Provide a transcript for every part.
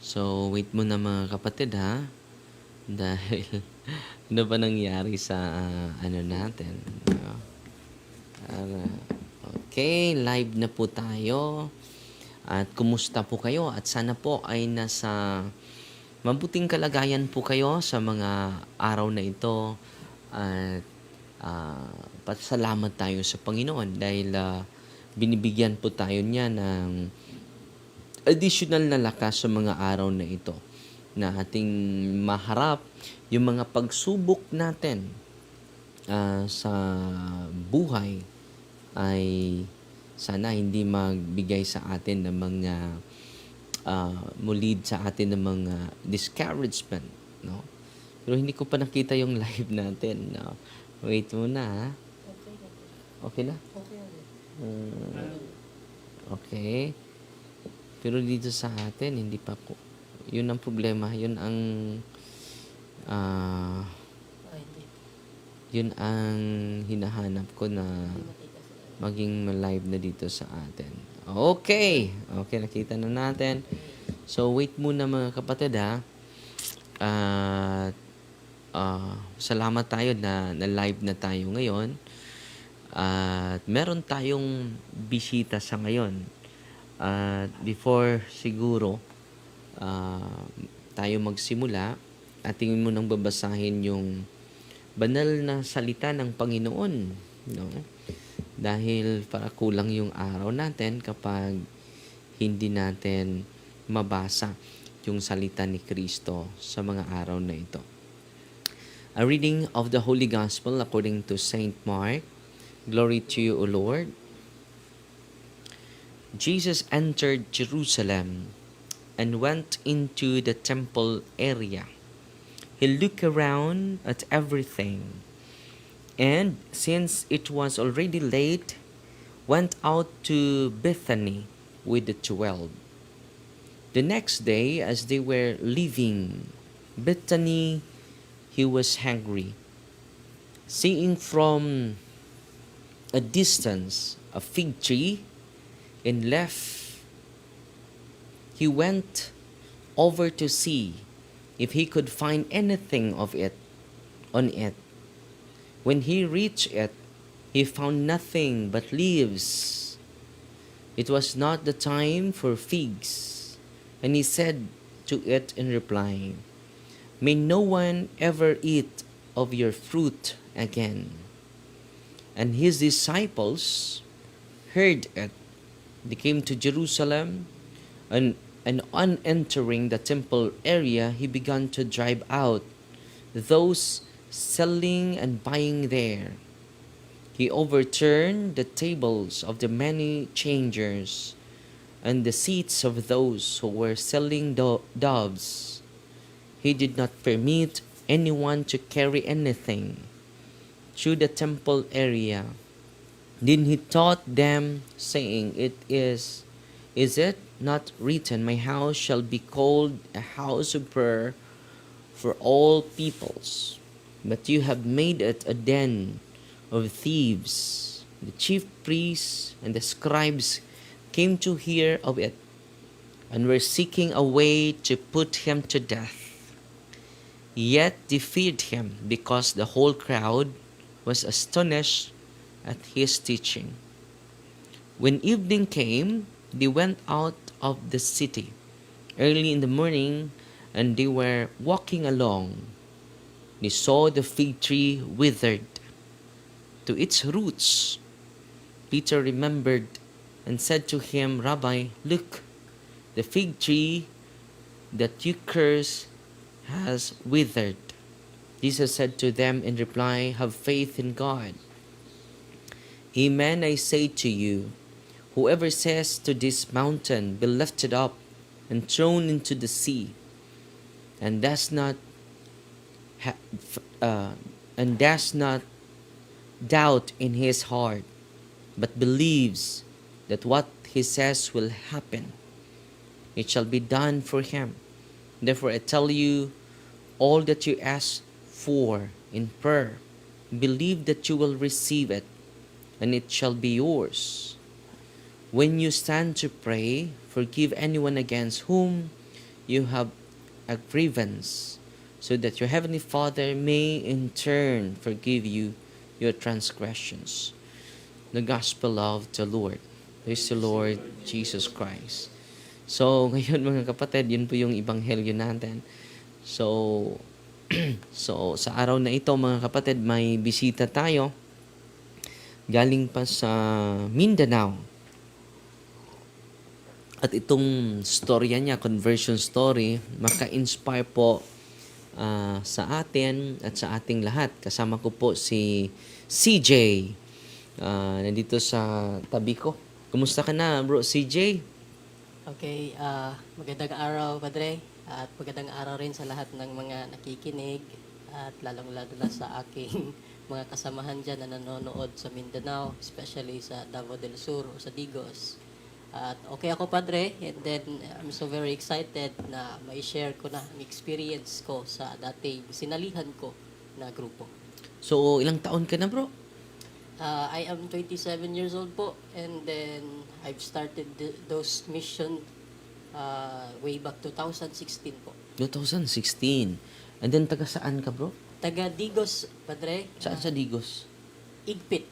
So, wait muna mga kapatid ha. Dahil ano ba nangyari sa ano natin? Ah, okay, live na po tayo. At kumusta po kayo? At sana po ay nasa mabuting kalagayan po kayo sa mga araw na ito. At pasalamat tayo sa Panginoon dahil binibigyan po tayo niya ng additional na lakas sa mga araw na ito na ating maharap yung mga pagsubok natin sa buhay ay sana hindi magbigay sa atin ng mga mulid sa atin ng mga discouragement, no? Pero hindi ko pa nakita yung live natin, no? Wait muna, ha? Okay na? Okay. Pero dito sa atin, hindi pa ko. Yun ang problema. Ah, yun ang hinahanap ko na maging live na dito sa atin. Okay. Okay, nakita na natin. So, wait muna mga kapatid ha. At salamat tayo na live na tayo ngayon. At meron tayong bisita sa ngayon. At before siguro tayo magsimula, ating mo nang babasahin yung banal na salita ng Panginoon, no? Dahil para kulang yung araw natin kapag hindi natin mabasa yung salita ni Kristo sa mga araw na ito. A reading of the Holy Gospel according to Saint Mark. Glory to you, O Lord. Jesus entered Jerusalem and went into the temple area. He looked around at everything, and since it was already late, went out to Bethany with the 12. The next day, as they were leaving Bethany, he was hungry. Seeing from a distance a fig tree and he went over to see if he could find anything of it on it. When he reached it, he found nothing but leaves. It was not the time for figs. And he said to it in reply, "May no one ever eat of your fruit again." And his disciples heard it. They came to Jerusalem, and on entering the temple area, he began to drive out those selling and buying there. He overturned the tables of the money changers and the seats of those who were selling doves. He did not permit anyone to carry anything through the temple area. Then he taught them, saying, Is it not written, my house shall be called a house of prayer for all peoples? But you have made it a den of thieves." The chief priests and the scribes came to hear of it, and were seeking a way to put him to death. Yet they feared him, because the whole crowd was astonished at his teaching. When evening came, they went out of the city early in the morning, and they were walking along. They saw the fig tree withered to its roots. Peter remembered and said to him, "Rabbi, look, the fig tree that you cursed has withered." Jesus said to them in reply, "Have faith in God. Amen, I say to you, whoever says to this mountain, be lifted up and thrown into the sea, and does not doubt in his heart, but believes that what he says will happen, it shall be done for him. Therefore I tell you, all that you ask for in prayer, believe that you will receive it, and it shall be yours. When you stand to pray, forgive anyone against whom you have a grievance, so that your heavenly Father may in turn forgive you your transgressions. The Gospel of the Lord. Praise the Lord Jesus Christ. So, ngayon mga kapatid, yun po yung ebanghelyo natin. So, so sa araw na ito mga kapatid, may bisita tayo galing pa sa Mindanao. At itong storya niya, conversion story, maka-inspire po sa atin at sa ating lahat. Kasama ko po si CJ. Nandito sa tabi ko. Kumusta ka na, bro CJ? Okay, magandang araw, Padre. At magandang araw rin sa lahat ng mga nakikinig at lalong-lalo na sa aking mga kasamahan dyan na nanonood sa Mindanao, especially sa Davao del Sur o sa Digos. At okay ako, Padre, and then I'm so very excited na mai-share ko na ang experience ko sa dating sinalihan ko na grupo. So, ilang taon ka na, bro? I am 27 years old po, and then I've started those mission way back 2016 po. 2016. And then, taga saan ka, bro? Taga Digos, Padre. Saan sa Digos? Igpit.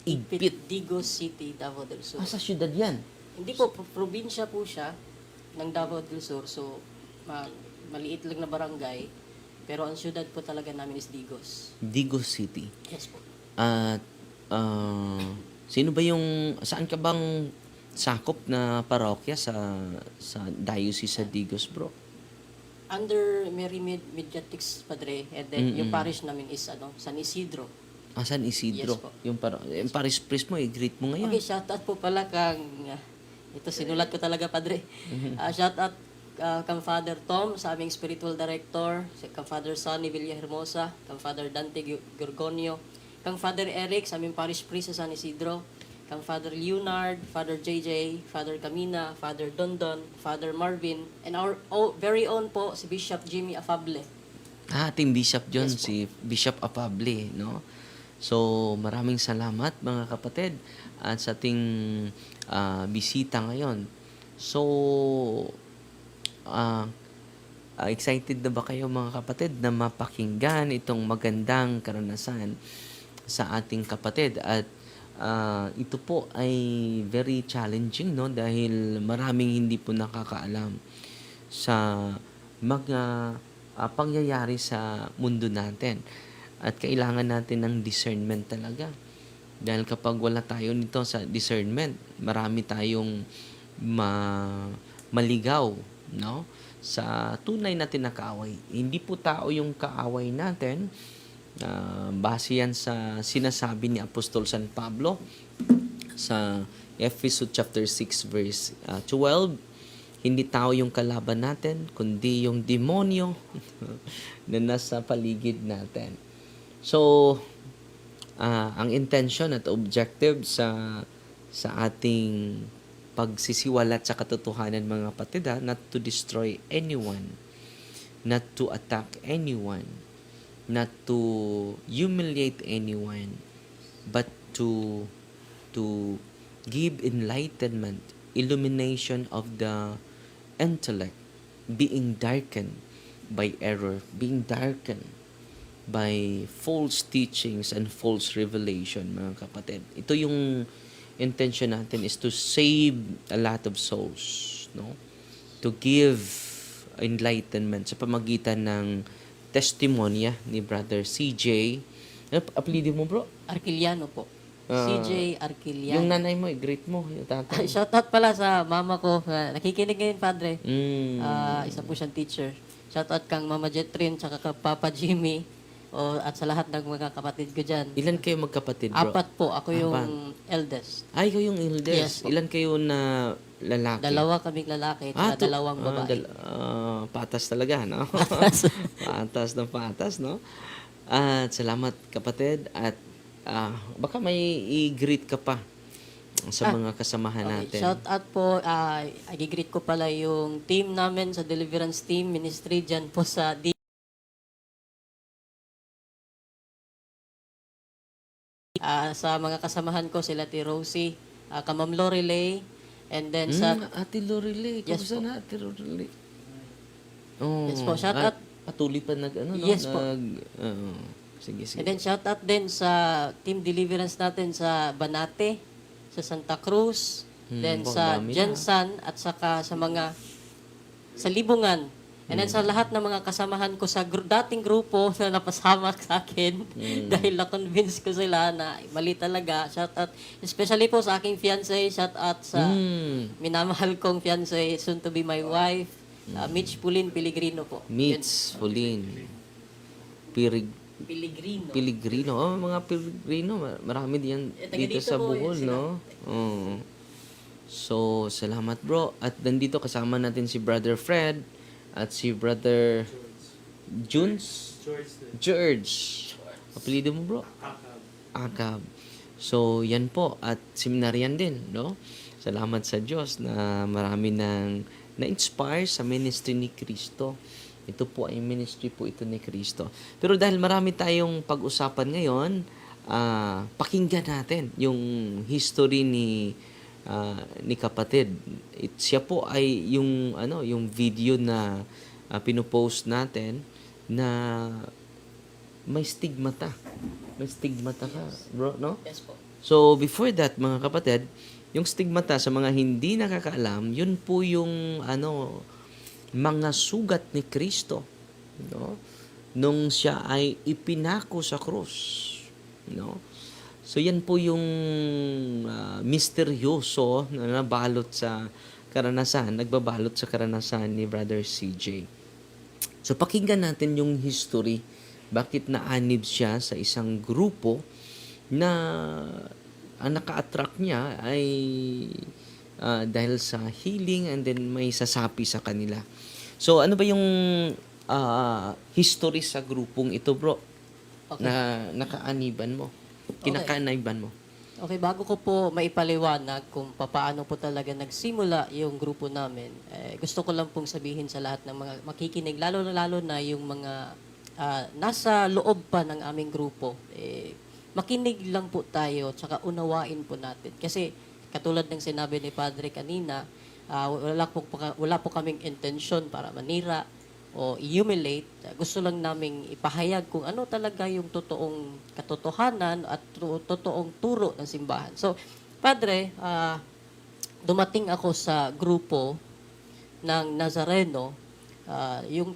Igpit. Digos City, Davao del Sur. Sa syudad yan? Hindi po, probinsya po siya ng Davao del Sur. So, maliit lang na barangay. Pero ang syudad po talaga namin is Digos. Digos City. Yes po. At, sino ba yung, saan ka bang sakop na parokya sa diocese sa Digos, bro? Under Mary Mediatics, Padre. And then, yung parish namin is San Isidro. San Isidro. Yes po. Yung parish priest mo, i-greet mo ngayon. Okay, shoutout po pala kang, ito sinulat ko talaga, Padre. Shoutout kang Father Tom sa aming spiritual director, kang Father Sonny Villahermosa, kang Father Dante Gorgonio, kang Father Eric sa aming parish priest sa San Isidro, kang Father Leonard, Father JJ, Father Camina, Father Dondon, Father Marvin, and our very own po, si Bishop Jimmy Afable. Ating Bishop John, Yes po. si Bishop Afable, no? So, maraming salamat mga kapatid at sa ating bisita ngayon. So, excited na ba kayo mga kapatid na mapakinggan itong magandang karanasan sa ating kapatid? At ito po ay very challenging, no, dahil maraming hindi po nakakaalam sa mga pangyayari sa mundo natin, at kailangan natin ng discernment talaga, dahil kapag wala tayo nito sa discernment, marami tayong maligaw, no, sa tunay natin na kaaway. Hindi po tao yung kaaway natin. Base yan sa sinasabi ni Apostol San Pablo sa Ephesus chapter 6 verse 12. Hindi tao yung kalaban natin, kundi yung demonyo na nasa paligid natin. So, ang intention at objective sa ating pagsisiwalat sa katotohanan mga kapatid, not to destroy anyone, not to attack anyone, not to humiliate anyone, but to give enlightenment, illumination of the intellect, being darkened by error, being darkened by false teachings and false revelation, mga kapatid. Ito yung intention natin, is to save a lot of souls, no? To give enlightenment sa pamagitan ng testimonya ni Brother CJ. Ano apelido mo, bro? Arquiliano po. CJ Arquiliano. Yung nanay mo, i-greet mo. Yung tatay. Shoutout pala sa mama ko. Nakikinig ngayon, Padre. Mm. Isa po siyang teacher. Shoutout kang Mama Jetrin, tsaka kang Papa Jimmy. At sa lahat ng mga kapatid ko dyan. Ilan kayo magkapatid, bro? 4 po. Ako yung eldest. Ay, ikaw yung eldest. Yes, po. Ilan kayo na lalaki? 2 kaming lalaki, tsaka 2 babae. Patas talaga, no? patas na patas, no? At salamat, kapatid. At baka may i-greet ka pa sa mga kasamahan natin. Shout out po, i-greet ko pala yung team namin sa Deliverance Team Ministry dyan po sa sa mga kasamahan ko, sila Ate Rosie, Kamam Lorelei, and then sa... Ate Lorelei. Yes Kumusta po. na, Ate Lorelei? Oh, Yes po, shout out. patuloy pa nag, ano, no? Yes po. Sige, And sige. then shout out din sa Team Deliverance natin sa Banate, sa Santa Cruz, then po, sa dami na. Jensan at saka sa mga sa Libungan. And then sa lahat ng mga kasamahan ko sa dating grupo na napasama sa akin dahil na-convince ko sila na mali talaga. Shout out, especially po sa aking fiancé, shout out sa minamahal kong fiancé, soon to be my wife, Mitch Pulin Piligrino po. Meets, Hulin, Pirig, Piligrino. Piligrino. Oh, mga Piligrino, marami diyan taga dito dito sa po, Bohol, sila. no? Oo. So, salamat bro. At nandito kasama natin si Brother Fred at si Brother Junes? George. Apelido mo bro? Akab. So, yan po. At seminaryan din, no? Salamat sa Diyos na marami nang na-inspire sa ministry ni Kristo. Ito po ay ministry po ito ni Kristo. Pero dahil marami tayong pag-usapan ngayon, pakinggan natin yung history ni kapatid. Siya po ay yung yung video na pinopost natin na may stigmata. May stigmata ka, bro, no? Yes po. So, before that, mga kapatid, yung stigmata sa mga hindi nakakaalam, yun po yung mga sugat ni Kristo, no? Nung siya ay ipinako sa krus, no? So, yan po yung misteryoso na nagbabalot sa karanasan ni Brother CJ. So, pakinggan natin yung history. Bakit naanib siya sa isang grupo na ang naka-attract niya ay dahil sa healing and then may sasapi sa kanila. So, ano ba yung history sa grupong ito, bro? Okay. Na nakaaniban mo? Kinakaaniban mo? Okay, bago ko po maipaliwanag kung paano po talaga nagsimula yung grupo namin, gusto ko lang pong sabihin sa lahat ng mga makikinig, lalo na yung mga nasa loob pa ng aming grupo, makinig lang po tayo, tsaka unawain po natin. Kasi katulad ng sinabi ni Padre kanina, wala po kaming intensyon para manira o i-humiliate. Gusto lang naming ipahayag kung ano talaga yung totoong katotohanan at totoong turo ng simbahan. So, Padre, dumating ako sa grupo ng Nazareno yung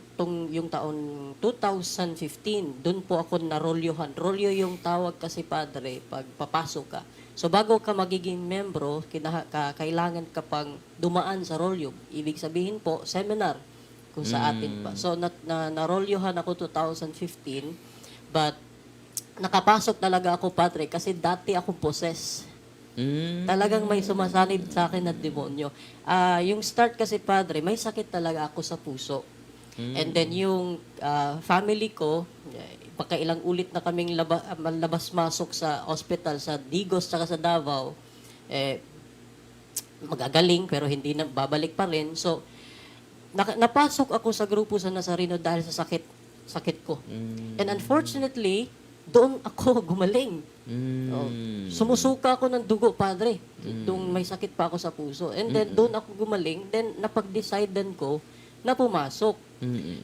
taon 2015. Doon po ako narolyohan. Rolyo yung tawag kasi, Padre, pag papasok ka. So, bago ka magiging membro, kailangan ka pang dumaan sa rolyo. Ibig sabihin po, seminar kung sa atin pa. So, narolyohan ako 2015, but nakapasok talaga ako, Padre, kasi dati ako possess. Talagang may sumasanib sa akin na demonyo. Yung start kasi, Padre, may sakit talaga ako sa puso. And then yung family ko, pagkailang ulit na kaming labas-masok sa hospital sa Digos tsaka sa Davao, magagaling pero hindi na babalik pa rin. So, napasok ako sa grupo sa Nazareno dahil sa sakit ko. And unfortunately, doon ako gumaling. Sumusuka ako ng dugo, Padre. Doon may sakit pa ako sa puso. And then, doon ako gumaling. Then, napag-decidean ko na pumasok.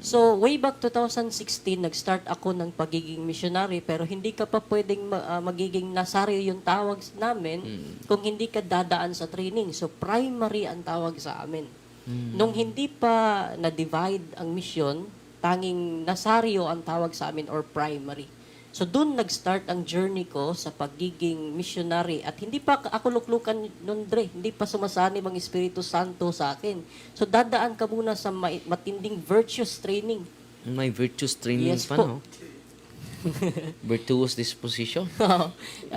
So, way back 2016, nag-start ako ng pagiging missionary, pero hindi ka pa pwedeng magiging nasaryo yung tawag namin kung hindi ka dadaan sa training. So, primary ang tawag sa amin. Nung hindi pa na-divide ang mission, tanging nasaryo ang tawag sa amin or primary. So, doon nag-start ang journey ko sa pagiging missionary. At hindi pa ako luklukan nun, Dre. Hindi pa sumasanib ang Espiritu Santo sa akin. So, dadaan ka muna sa matinding virtuous training. May virtuous training Yes pa, po. no? Virtuous disposition.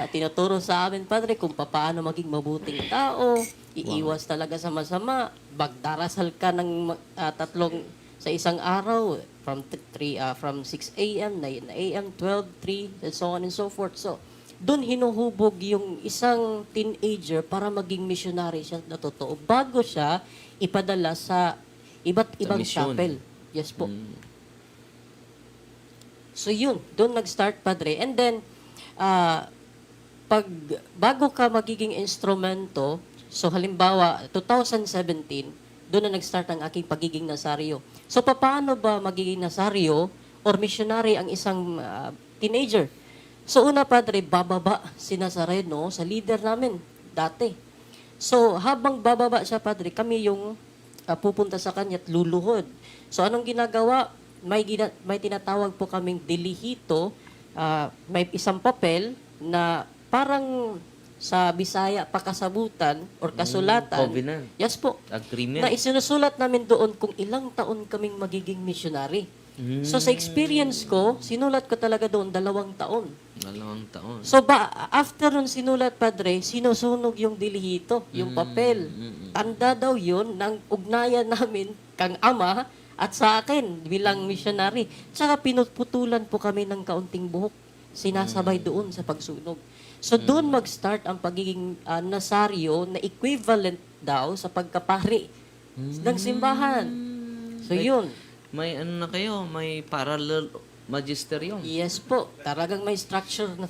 Tinuturo sa amin, Padre, kung paano maging mabuting tao, iiwas talaga sa masama, magdarasal ka ng tatlong sa isang araw, from 6 a.m., 9 a.m., 12, 3, and so on and so forth. So, doon hinuhubog yung isang teenager para maging missionary siya na totoo bago siya ipadala sa iba't ibang mission. chapel. Yes po. So yun, doon nag-start, Padre. And then, bago ka magiging instrumento, so halimbawa, 2017, doon na nag-start ang aking pagiging Nazario. So, paano ba magiging Nazario or missionary ang isang teenager? So, una, Padre, bababa si Nazareno sa leader namin dati. So, habang bababa siya, Padre, kami yung pupunta sa kanya at luluhod. So, anong ginagawa? May tinatawag po kaming delihito. May isang papel na parang sa Bisaya, pakasabutan or kasulatan. Covenant. Yes po. Agreement. Na isinusulat namin doon kung ilang taon kaming magiging missionary. So sa experience ko, sinulat ko talaga doon 2 taon. 2 taon. So after nun sinulat, Padre, sinusunog yung dilihito, yung papel. Tanda daw yun ng ugnayan namin kang ama at sa akin bilang missionary. Tsaka pinuputulan po kami ng kaunting buhok. Sinasabay doon sa pagsunog. So doon mag-start ang pagiging Nazario na equivalent daw sa pagkapari ng simbahan. So yun. May ano na kayo, may parallel magisterium. Yes po, talagang may structure na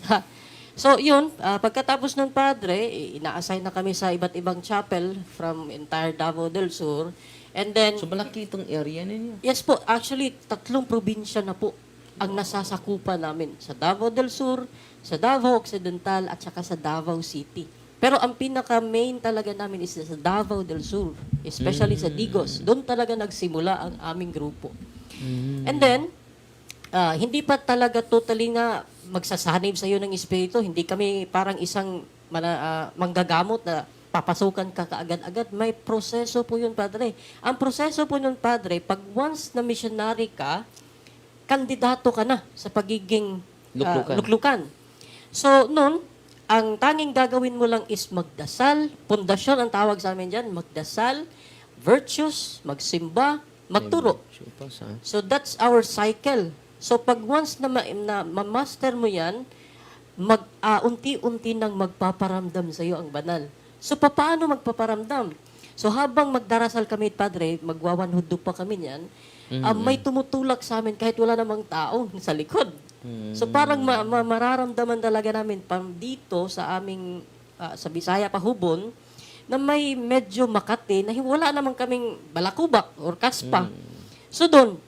So yun, pagkatapos ng Padre, ina-assign na kami sa iba't ibang chapel from entire Davao del Sur. And then, So malaki itong area ninyo. yes po, actually, 3 probinsya na po ang nasasakupan namin. Sa Davao del Sur, sa Davao Occidental, at saka sa Davao City. Pero ang pinaka-main talaga namin is sa Davao del Sur, especially sa Digos. Doon talaga nagsimula ang aming grupo. And then, hindi pa talaga totally na magsasanib sa iyo ng Espiritu. Hindi kami parang isang manggagamot na papasukan ka kaagad-agad. May proseso po yun, Padre. Ang proseso po nun, Padre, pag once na missionary ka, kandidato ka na sa pagiging luklukan. So, nun, ang tanging gagawin mo lang is magdasal. Pundasyon ang tawag sa amin dyan. Magdasal, virtues, magsimba, magturo. So, that's our cycle. So, pag once na ma-master mo yan, unti-unti nang magpaparamdam sa iyo ang banal. So, paano magpaparamdam? So, habang magdarasal kami, Padre, magwawanhuddo pa kami niyan, may tumutulak sa amin kahit wala namang tao sa likod. So, parang mararamdaman talaga namin dito sa aming, sa Bisaya, Pahubon, na may medyo Makati na wala naman kaming balakubak or kaspa. So, doon,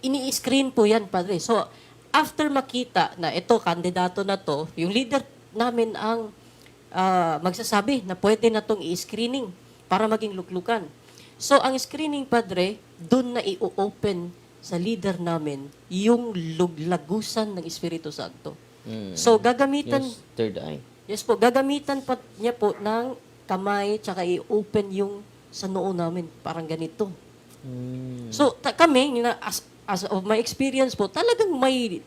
ini-screen po yan, Padre. So, after makita na ito, kandidato na to, yung leader namin ang magsasabi na pwede na itong i-screening para maging luklukan. So, ang screening, Padre, doon na i-open sa leader namin yung lagusan ng Espiritu Santo. So, gagamitan... Yes, third eye. Yes po, gagamitan pa niya po ng kamay tsaka i-open yung sa noo namin. Parang ganito. So, kami, as of my experience po, talagang may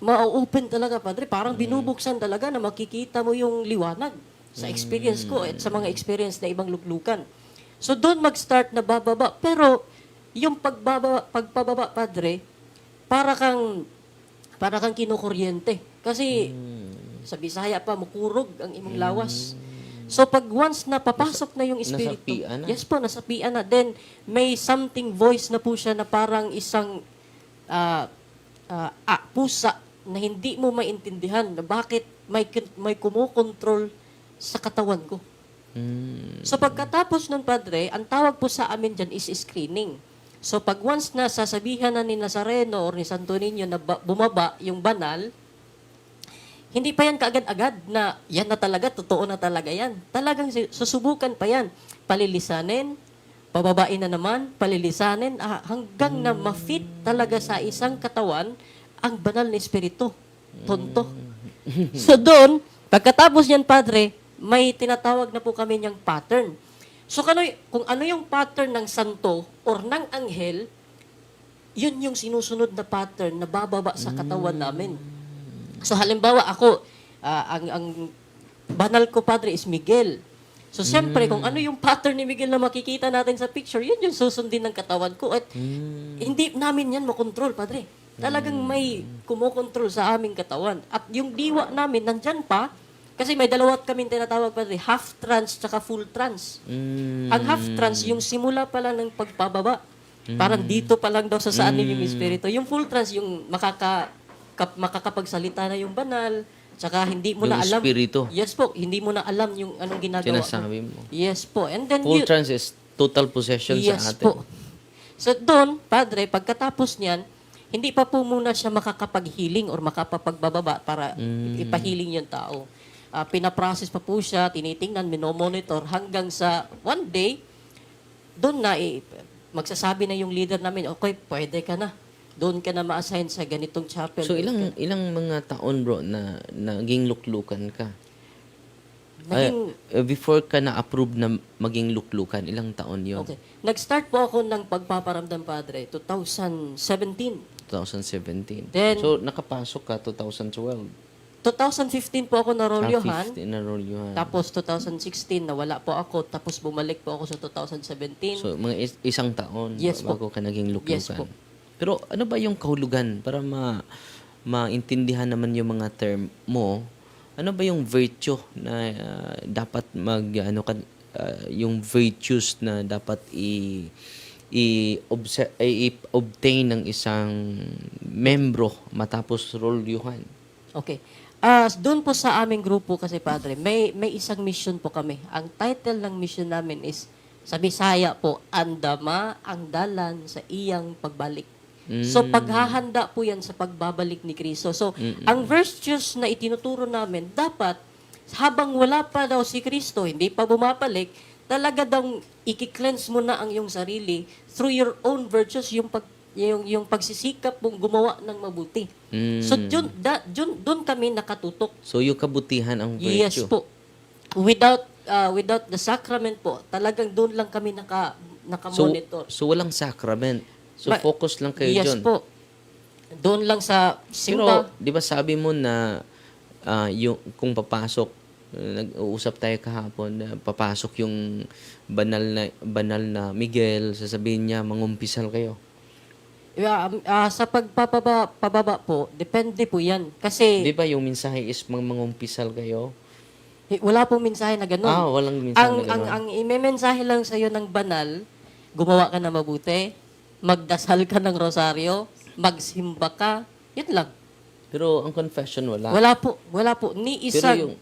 ma-open talaga, Padre. Parang binubuksan talaga na makikita mo yung liwanag sa experience ko at sa mga experience na ibang luklukan. So, doon mag-start na bababa. Pero, yung pagpababa, Padre, para kang kinukuryente. Kasi, sa Bisaya pa, mukurog ang imong lawas. So, pag once na papasok na yung Espiritu, nasapian na. yes po, nasapian na. Then, may something voice na po siya na parang isang pusa na hindi mo maintindihan na bakit may kumukontrol sa katawan ko. So, pagkatapos ng Padre, ang tawag po sa amin dyan is screening. So, pag once na sasabihan na ni Nazareno or ni Santo Niño na bumaba yung banal, hindi pa yan kaagad-agad na yan na talaga, totoo na talaga yan. Talagang susubukan pa yan. Palilisanin, pababain na naman, palilisanin, hanggang na ma-fit talaga sa isang katawan ang banal na Espiritu. Tonto. So doon, pagkatapos yan, Padre, may tinatawag na po kami niyang pattern. So kung ano yung pattern ng santo or ng anghel, yun yung sinusunod na pattern na bababa sa katawan namin. So halimbawa ako, ang banal ko, Padre, is Miguel. So siyempre, kung ano yung pattern ni Miguel na makikita natin sa picture, yun yung susundin ng katawan ko. At hindi namin yan makontrol, Padre. Talagang may kumokontrol sa aming katawan. At yung diwa namin, nandyan pa, kasi may dalawat kaming tinatawag, Padre, half trance tsaka full trance. Ang half trance, yung simula pa lang ng pagpababa. Parang dito pa lang daw sa saan yung Espiritu. Yung full trance, yung makakapagsalita na yung banal, tsaka hindi mo Yung na alam. Espiritu. Yes po, hindi mo na alam yung anong ginagawa Sinasabi mo. Yes po. And then Full trance is total possession sa Yes atin. po. So doon, Padre, pagkatapos niyan, hindi pa po muna siya makakapag-healing or makapapagbababa para ipahiling yung tao. Pinaprocess pa po siya, tinitingnan, minomonitor hanggang sa one day, doon na magsasabi na yung leader namin, okay, pwede ka na. Doon ka na ma-assign sa ganitong chapel. So ilang mga taon bro na naging luklukan ka? Naging, Before ka na-approve na maging luklukan, ilang taon yon? okay. Nag-start po ako ng pagpaparamdam, Padre, 2017. 2017. Then- So nakapasok ka 2012. 2015 po ako narolyuhan. 15 na rolyuhan. Tapos 2016, nawala po ako. Tapos bumalik po ako sa 2017. So mga isang taon Yes po. bago ka naging luklukan. Yes po. Pero ano ba yung kahulugan para maintindihan naman yung mga term mo? Ano ba yung virtue na dapat yung virtues na dapat i-obtain ng isang membro matapos rolyuhan? Okay. Doon po sa aming grupo kasi, Padre, may isang mission po kami. Ang title ng mission namin is, sa Bisaya po, Andama ang dalan sa iyang pagbalik. So, paghahanda po yan sa pagbabalik ni Kristo. So, ang virtues na itinuturo namin, dapat, habang wala pa daw si Kristo, hindi pa bumabalik, talaga daw i-cleanse mo na ang iyong sarili through your own virtues, yung pagsisikap mong gumawa ng mabuti. So, doon kami nakatutok. So yung kabutihan ang virtue. Yes po. Without the sacrament po, talagang doon lang kami nakamonitor. So walang sacrament. So focus lang kayo Yes dyan. po. Doon lang sa Pero, simba. di ba sabi mo na kung papasok, nag-uusap tayo kahapon, na papasok yung banal na Miguel, sasabihin niya, mangumpisal kayo. Sa pababa po, depende po yan. Kasi Di ba yung mensahe is mangumpisal kayo? wala pong mensahe na ganun. Walang mensahe ang, na gano'n. ang imemensahe lang sa'yo ng banal, gumawa ka na mabuti, magdasal ka ng rosaryo, magsimba ka, yun lang. Pero ang confession wala. Wala po. Ni Pero isang, yung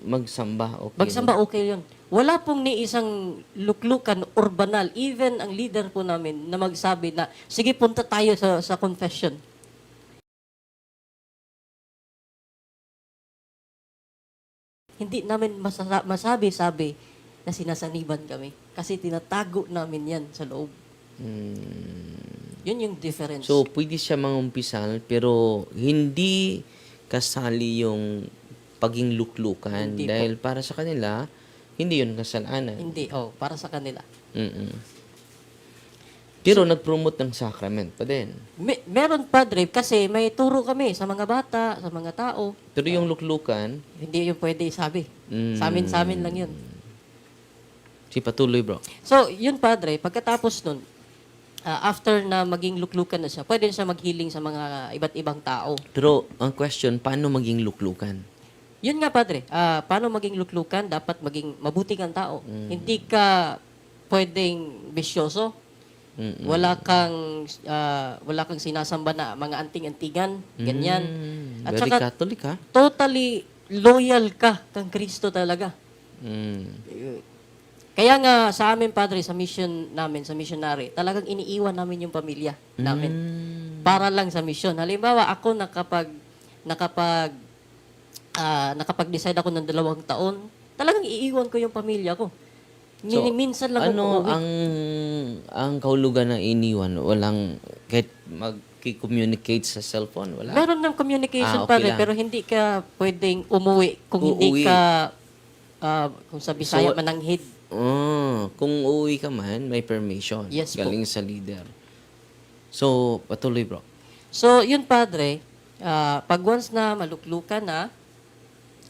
magsamba, okay. magsamba okay yun. Wala pong ni isang luklukan or banal, even ang leader po namin na magsabi na, sige punta tayo sa confession. Hindi namin masabi na sinasaniban kami. Kasi tinatago namin yan sa loob. Yun yung difference. So, pwede siya mangumpisal, pero hindi kasali yung paging luklukan. Hindi Dahil para sa kanila, hindi yun kasalanan. Hindi, para sa kanila. Pero nag-promote ng sacrament pa din. Meron, Padre, kasi may turo kami sa mga bata, sa mga tao. Pero yung luklukan, Hindi yung pwede isabi. Sa amin lang yun. patuloy bro. So, yun, Padre, pagkatapos nun, after na maging luklukan na siya, pwede siya mag-healing sa mga iba't ibang tao. Pero ang question, paano maging luklukan? Yun nga, Padre. Paano maging luklukan? Dapat maging mabuti kang tao. Hindi ka pwedeng bisyoso. Wala kang sinasamba na mga anting-antingan, ganyan. At Very saka, Catholic ha? totally loyal ka kang Kristo talaga. Kaya nga sa amin, Padre, sa mission namin, sa missionary, talagang iniiwan namin yung pamilya namin. Para lang sa mission. Halimbawa, ako nakapag-decide ako ng 2 taon, talagang iiwan ko yung pamilya ko. Minsan lang Ano ako uuwi. ang kahulugan na iniwan? Walang kahit mag-communicate sa cellphone? Wala? Meron ng communication, Okay Padre, lang. pero hindi ka pwedeng umuwi kung hindi Uuwi. ka, kung sa Bisaya, So, mananghid. Kung uuwi ka man, may permission. Yes po. Galing sa leader. So, patuloy bro. So, yun, Padre, pag once na maluklukan na,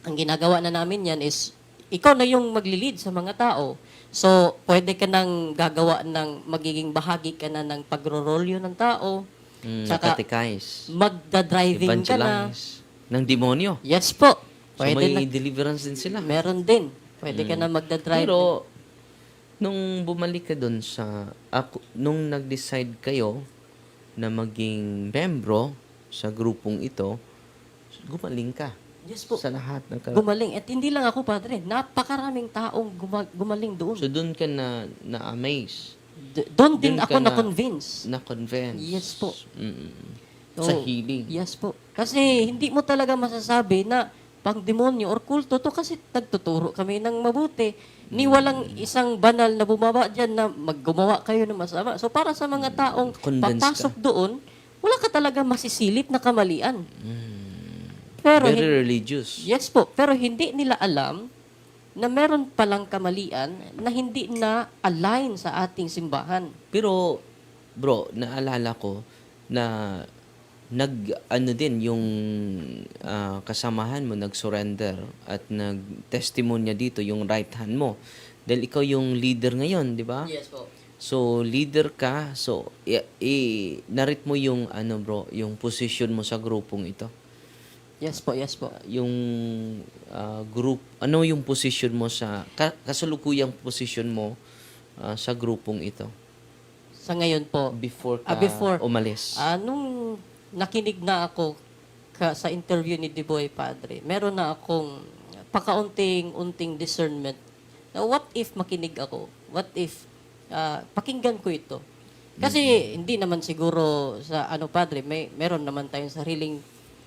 ang ginagawa na namin yan is, ikaw na yung magli-lead sa mga tao. So, pwede ka nang gagawa ng, magiging bahagi ka na ng pagrorolyo ng tao. Tsaka, Nakatikais. magda-driving ka na. Evangelize. Ng demonyo. Yes po. So, Pwede may na. deliverance din sila. Meron din. Pwede ka na magda-drive. Pero, nung bumalik ka dun nung nag-decide kayo na maging membro sa grupong ito, gumaling ka. Yes po. Sa lahat ng Gumaling. At hindi lang ako, Padre. Napakaraming taong gumaling doon. So doon ka na-amaze, Doon din doon ako ka na-convince. na-convince. Yes po. Sa Oo. healing. Yes po. Kasi hindi mo talaga masasabi na pang demonyo or kulto to kasi nagtuturo kami ng mabuti. Ni walang isang banal na bumaba dyan na maggumawa kayo ng masama. So para sa mga taong Convince papasok doon, wala ka talaga masisilip na kamalian. Pero Very religious. yes po, pero hindi nila alam na meron palang kamalian na hindi na align sa ating simbahan. Pero, bro, naalala ko na ano din yung kasamahan mo nag-surrender at nag-testimonya dito yung right hand mo. Dahil ikaw yung leader ngayon, di ba? Yes po. So, leader ka. So, narit mo yung bro, yung position mo sa grupong ito. Yes po, yes po. Yung group, ano yung position mo sa kasalukuyang position mo sa grupong ito Sa ngayon po, before ka before. umalis? Nung nakinig na ako sa interview ni Diboy Padre, meron na akong pakaunting-unting discernment na what if makinig ako? What if pakinggan ko ito? Kasi hindi naman siguro sa Padre, meron naman tayong sariling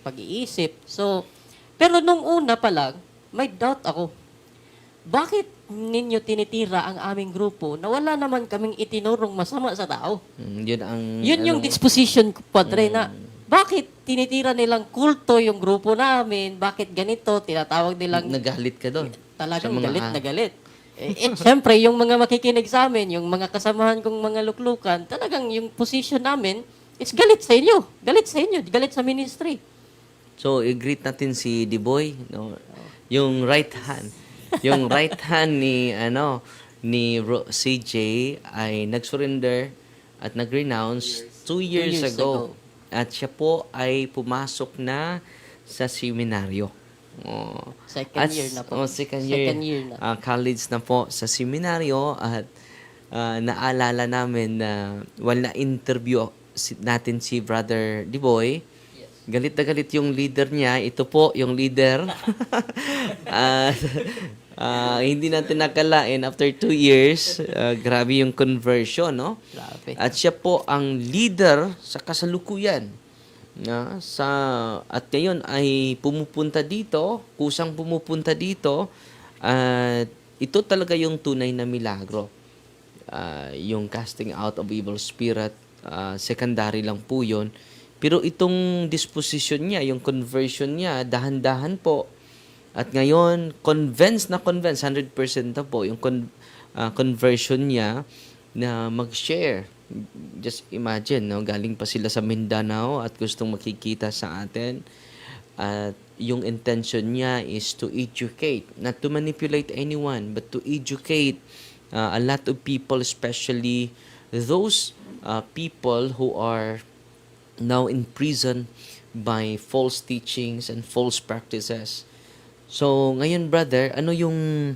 pag-iisip. So, pero nung una pa lang, may doubt ako. Bakit ninyo tinitira ang aming grupo na wala naman kaming itinurong masama sa tao? Yun Yung disposition ko, Padre, na bakit tinitira nilang kulto yung grupo namin? Bakit ganito? Tinatawag nilang nagalit ka doon. talagang Sa mga galit na galit. Siyempre, yung mga makikinig sa amin, yung mga kasamahan kong mga luklukan, talagang yung position namin is galit sa inyo. Galit sa inyo. Galit sa ministry. So, i-greet natin si Diboy, no? Yung right hand. Yung right hand ni CJ ay nag-surrender at nag-renounce 2 years ago. At siya po ay pumasok na sa seminaryo. Second year na po. Second year na. College na po sa seminaryo at naalala namin na while na-interview natin si Brother Diboy, galit na galit yung leader niya. Ito po yung leader. Hindi natin nakalain after 2 years, grabe yung conversion, no? Grabe. At siya po ang leader sa kasalukuyan. At ngayon ay pumupunta dito, kusang pumupunta dito, at ito talaga yung tunay na milagro. Yung casting out of evil spirit, secondary lang po yun. Pero itong disposition niya, yung conversion niya, dahan-dahan po. At ngayon, convinced 100% na po yung conversion niya na mag-share. Just imagine, no? Galing pa sila sa Mindanao at gustong makikita sa atin. At yung intention niya is to educate, not to manipulate anyone, but to educate a lot of people, especially those people who are now in prison by false teachings and false practices. So, ngayon brother, anong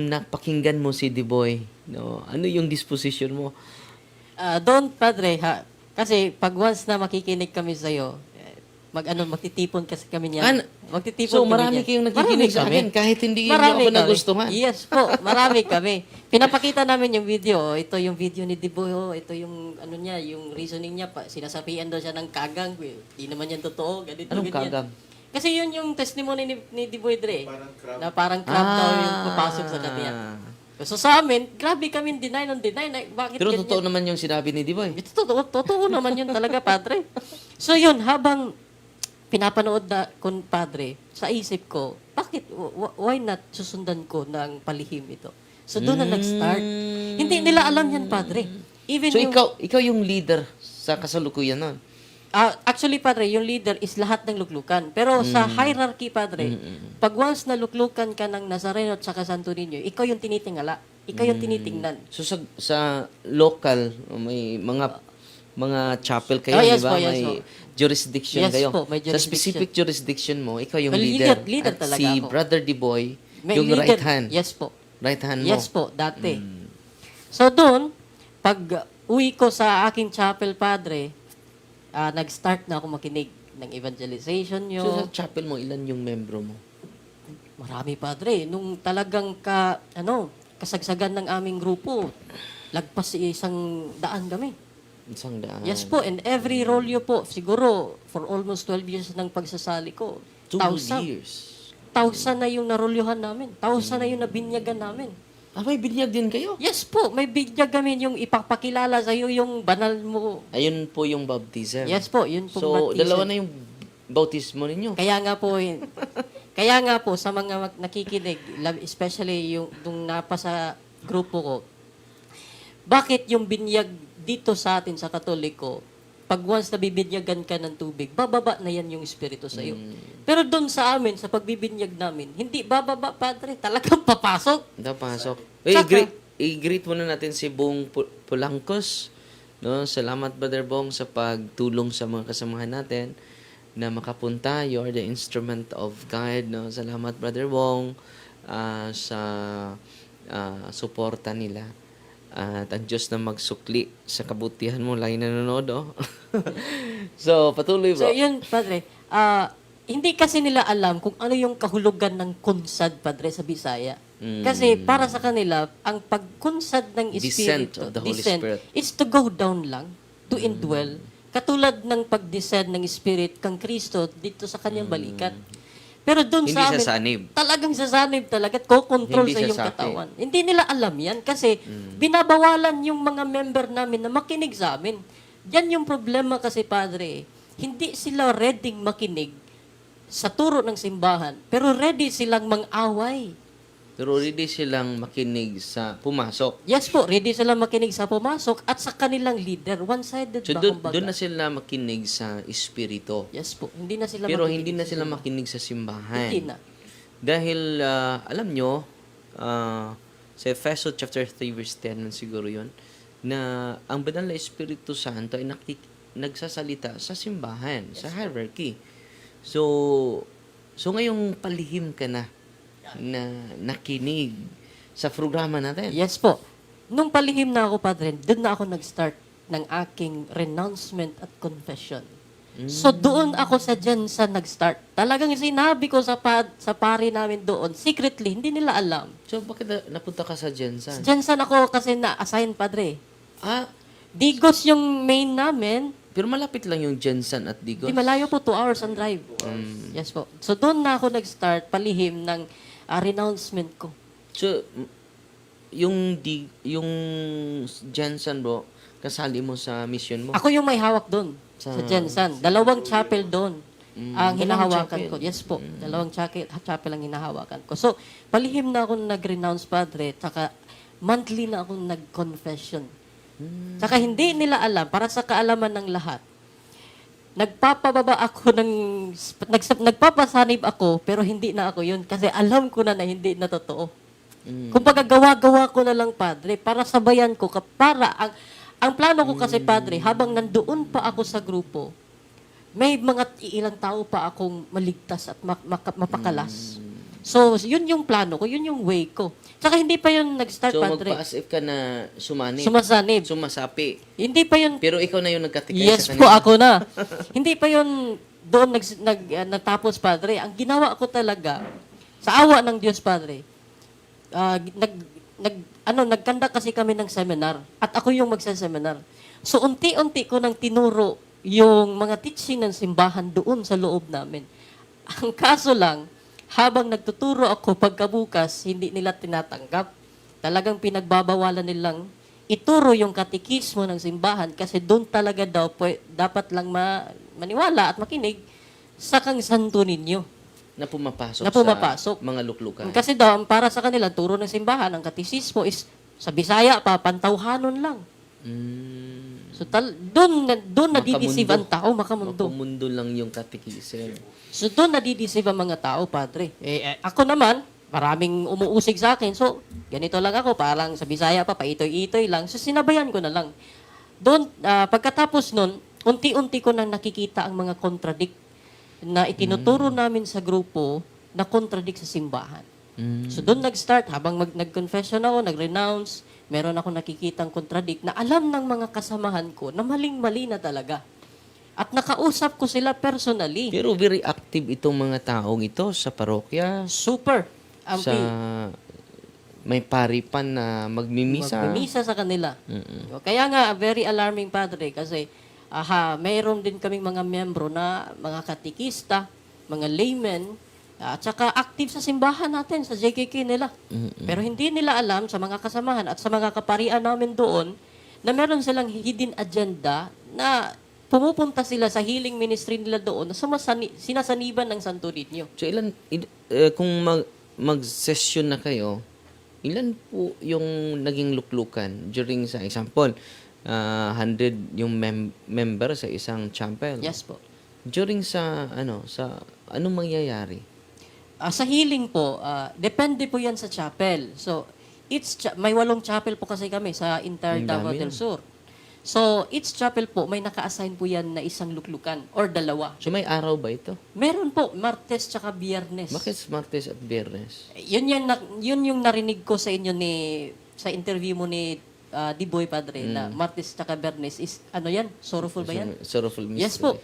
napakinggan mo si Diboy? No? Ano yung disposition mo? Doon, Padre, kasi pag once na makikinig kami sa'yo, magtitipon kasi kami niyan. Magtitipon So, kami marami niyan. kayong nagkikinig sa kami. akin kahit hindi niyo Marami ako kami. nagustuhan. Yes po, marami kami. Pinapakita namin yung video. Ito yung video ni Diboy. Ito yung yung reasoning niya. Sinasabihan daw siya ng kagang. Di naman yan totoo. Ganito, Anong ganyan. kagang? Kasi yun yung testimony ni Diboy Dre. Na parang crab daw yung papasok sa kanya. So sa amin, grabe kami deny. Bakit Pero ganyan? totoo naman yung sinabi ni Diboy. Totoo naman yun talaga, Padre. So yun, habang pinapanood na kun Padre, sa isip ko, bakit, why not susundan ko ng palihim ito? So doon na nag-start. Hindi nila alam yan, Padre. Even So, yung, ikaw yung leader sa kasalukuyan nun. actually, Padre, yung leader is lahat ng luklukan. Pero sa hierarchy, Padre, pag once na luklukan ka ng Nazareno at saka Santo Niño, ikaw yung tinitingala. Ikaw yung tinitingnan. So, sa local, may mga chapel kayo, Yes di ba? po, yes May po. jurisdiction Yes kayo. po, may Sa jurisdiction. specific jurisdiction mo, ikaw yung Leader leader. At talaga si ako. Brother Diboy, May yung leader. right hand. Yes po. Right hand mo. Yes po, dati. So doon, pag uwi ko sa aking chapel, Padre, nag-start na ako makinig. ng evangelization nyo. So, sa chapel mo, ilan yung membro mo? Marami, Padre. Nung talagang kasagsagan ng aming grupo, lagpas 100 kami. 100. Yes po, and every rolyo po, siguro, for almost 12 years ng pagsasali ko, 2 years. 1,000 na yung narolyohan namin. 1,000 na yung nabinyagan namin. Ah, may binyag din kayo? Yes po, may binyag kami yung ipapakilala sa iyo yung banal mo. Ayun po yung baptism. Yes po, yun po. So, dalawa na yung bautismo ninyo. Kaya nga po, sa mga nakikinig, especially yung napa sa grupo ko, bakit yung binyag dito sa atin sa Katoliko, pag once nabibinyagan ka ng tubig, bababa na yan yung Espiritu sa iyo. Pero doon sa amin, sa pagbibinyag namin, hindi bababa, Padre. Talagang papasok. Napasok. Tsaka- I-greet muna natin si Bong Pulangkos. No? Salamat, Brother Bong, sa pagtulong sa mga kasamahan natin na makapunta. You are the instrument of God. No? Salamat, Brother Bong, sa suporta nila. At ang Diyos na magsukli sa kabutihan mo, lagi nanonood, oh. So, patuloy So, bro. yun, Padre. Hindi kasi nila alam kung ano yung kahulugan ng kunsad, Padre, sa Bisaya. Kasi para sa kanila, ang pagkunsad ng Descent Espiritu, of the Holy Spirit. is to go down lang, to indwell. Katulad ng pag-descend ng Spirit kang Kristo dito sa kanyang balikat. Pero doon Hindi sa siya amin, sanib. talagang sasanib talaga at ko-control Hindi sa siya iyong sapi. katawan. Hindi nila alam yan kasi binabawalan yung mga member namin na makinig sa amin. Yan yung problema kasi, Padre. Hindi sila ready makinig sa turo ng simbahan, pero ready silang mang-away. Pero ready silang makinig sa pumasok. Yes po, ready silang makinig sa pumasok at sa kanilang leader. One-sided So, ba, kumbaga? doon na sila makinig sa Espiritu. Yes po, hindi na sila Pero makikinig hindi na sa sila simbahan. makinig sa simbahan. Hindi na. Dahil, alam nyo, sa Efeso chapter 3 verse 10 man siguro yun, na ang banal na Espiritu Santo ay nagsasalita sa simbahan, sa hierarchy. So ngayong palihim ka na nakinig sa programa natin. Yes po. Nung palihim na ako, Padre, doon na ako nag-start ng aking renouncement at confession. So doon ako sa Jensen nag-start. Talagang sinabi ko sa pari namin doon, secretly, hindi nila alam. So, bakit napunta ka sa Sa Jensen? Jensen ako kasi na-assign, Padre. Ah, Digos yung main namin. pero malapit lang yung Jensen at Di Digos. malayo po, 2 hours on drive. Yes po. So doon na ako nag-start palihim ng renouncement ko. So, yung Jensen bro, kasali mo sa mission mo? Ako yung may hawak doon sa Jensen. 2 chapel doon ang hinahawakan chapel. ko. Yes po. 2 chapel ang hinahawakan ko. So, palihim na ako nag-renounce, Padre. Tsaka monthly na ako nag-confession. Tsaka hindi nila alam, para sa kaalaman ng lahat, nagpapababa ako nagpapasanib ako, pero hindi na ako yun. Kasi alam ko na hindi na totoo. Kumbaga, gawa-gawa ko na lang, Padre, para sabayan ko, ang plano ko kasi, Padre, habang nandoon pa ako sa grupo, may mga ilang tao pa akong maligtas at mapakalas. So, yun yung plano ko, yun yung way ko. Tsaka hindi pa yun nag-start, So, Padre. magpa-as if ka na sumanib. Sumasanib. Sumasapi. Hindi pa yun, Pero ikaw na yung nagkatikay yes sa po, kanila. ako na. Hindi pa yun doon natapos, Padre. Ang ginawa ko talaga, sa awa ng Diyos, Padre, nagkanda kasi kami ng seminar at ako yung magsa-seminar. So, unti-unti ko nang tinuro yung mga teaching ng simbahan doon sa loob namin. Ang kaso lang, habang nagtuturo ako pagkabukas, hindi nila tinatanggap. Talagang pinagbabawalan nilang ituro yung katikismo ng simbahan kasi doon talaga daw dapat lang maniwala at makinig sa kang santo ninyo. Na pumapasok, Na pumapasok. sa mga luklukan. Kasi daw, para sa kanila, turo ng simbahan, ang katikismo is sa Bisaya pa, pantawhanon lang. So, doon nadideceive ang tao, makamundo. Makamundo lang yung katikism. So, doon nadideceive ang mga tao, Padre. Ako naman, maraming umuusig sa akin. So, ganito lang ako, parang sa Bisaya pa, paitoy-itoy lang. So, sinabayan ko na lang. Doon, pagkatapos nun, unti-unti ko nang nakikita ang mga contradict na itinuturo namin sa grupo na contradict sa simbahan. So, doon nag-start, habang nag-confession ako, nag-renounce, meron ako nakikitang contradict na alam ng mga kasamahan ko na maling-mali na talaga. At nakausap ko sila personally. Pero very active itong mga taong ito sa parokya, Super. sa may paripan na magmimisa. Magmimisa sa kanila. Kaya nga, very alarming, Padre, kasi mayroon din kaming mga miyembro na mga katikista, mga laymen, at saka active sa simbahan natin, sa JKK nila. Pero hindi nila alam sa mga kasamahan at sa mga kaparian namin doon na meron silang hidden agenda na pumupunta sila sa healing ministry nila doon na sinasaniban ng Santo Niño. So kung mag-session na kayo, ilan po yung naging luklukan during sa example, 100 yung member sa isang chapel. Yes po. During sa anong mangyayari? Sa healing po, depende po yan sa chapel. So, may 8 chapel po kasi kami sa entire Ang Davao dami del yun. Sur. So, each chapel po, may naka-assign po yan na isang luklukan or 2. So may araw ba ito? Meron po, Martes tsaka Biyernes. Bakit Martes at Biyernes? Yun yung narinig ko sa inyo sa interview mo ni Diboy Padre na Martes tsaka Biyernes is sorrowful ba yan? Sorrowful mystery. Yes po.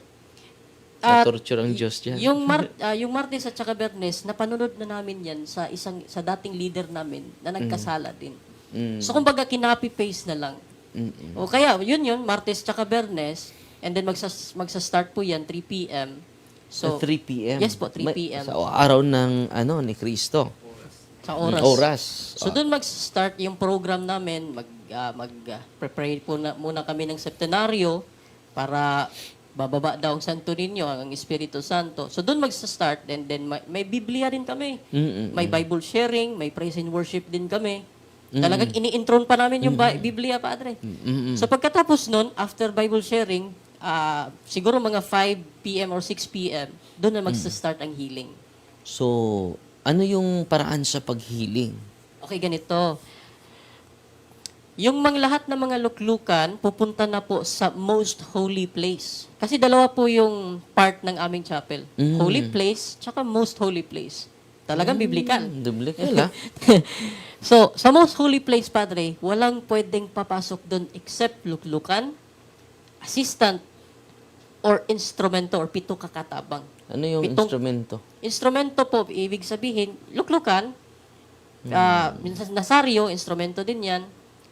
Na-torture ang Diyos dyan. Yung Martes at saka Biyernes, napanunod na namin yan sa dating leader namin na nagkasala din. So kumbaga kinapi-paste na lang. O kaya yun Martes tsaka Biyernes, and then magsa-start po yan 3 p.m. So 3 p.m. Yes po, 3 p.m. Sa araw ng ni Kristo. Sa oras. Oras. So doon mag-start yung program namin, prepare po muna kami ng septenaryo para bababa daw ang Santo Niño, ang Espiritu Santo. So doon magsa-start, and then may Biblia din kami. May Bible sharing, may praise and worship din kami. Talagang ini-intron pa namin yung Biblia, Padre. So pagkatapos nun, after Bible sharing, siguro mga 5 p.m. or 6 p.m., doon na magsa-start ang healing. So, ano yung paraan sa pag-healing? Okay, ganito. Yung lahat ng mga luklukan, pupunta na po sa most holy place. Kasi 2 po yung part ng aming chapel. Holy place, tsaka most holy place. Talagang biblical. Biblical, So, sa most holy place, Padre, walang pwedeng papasok doon except luklukan, assistant, or instrumento, or 7 kakatabang. Ano yung instrumento? Instrumento po, ibig sabihin, luklukan, nasaryo, instrumento din yan,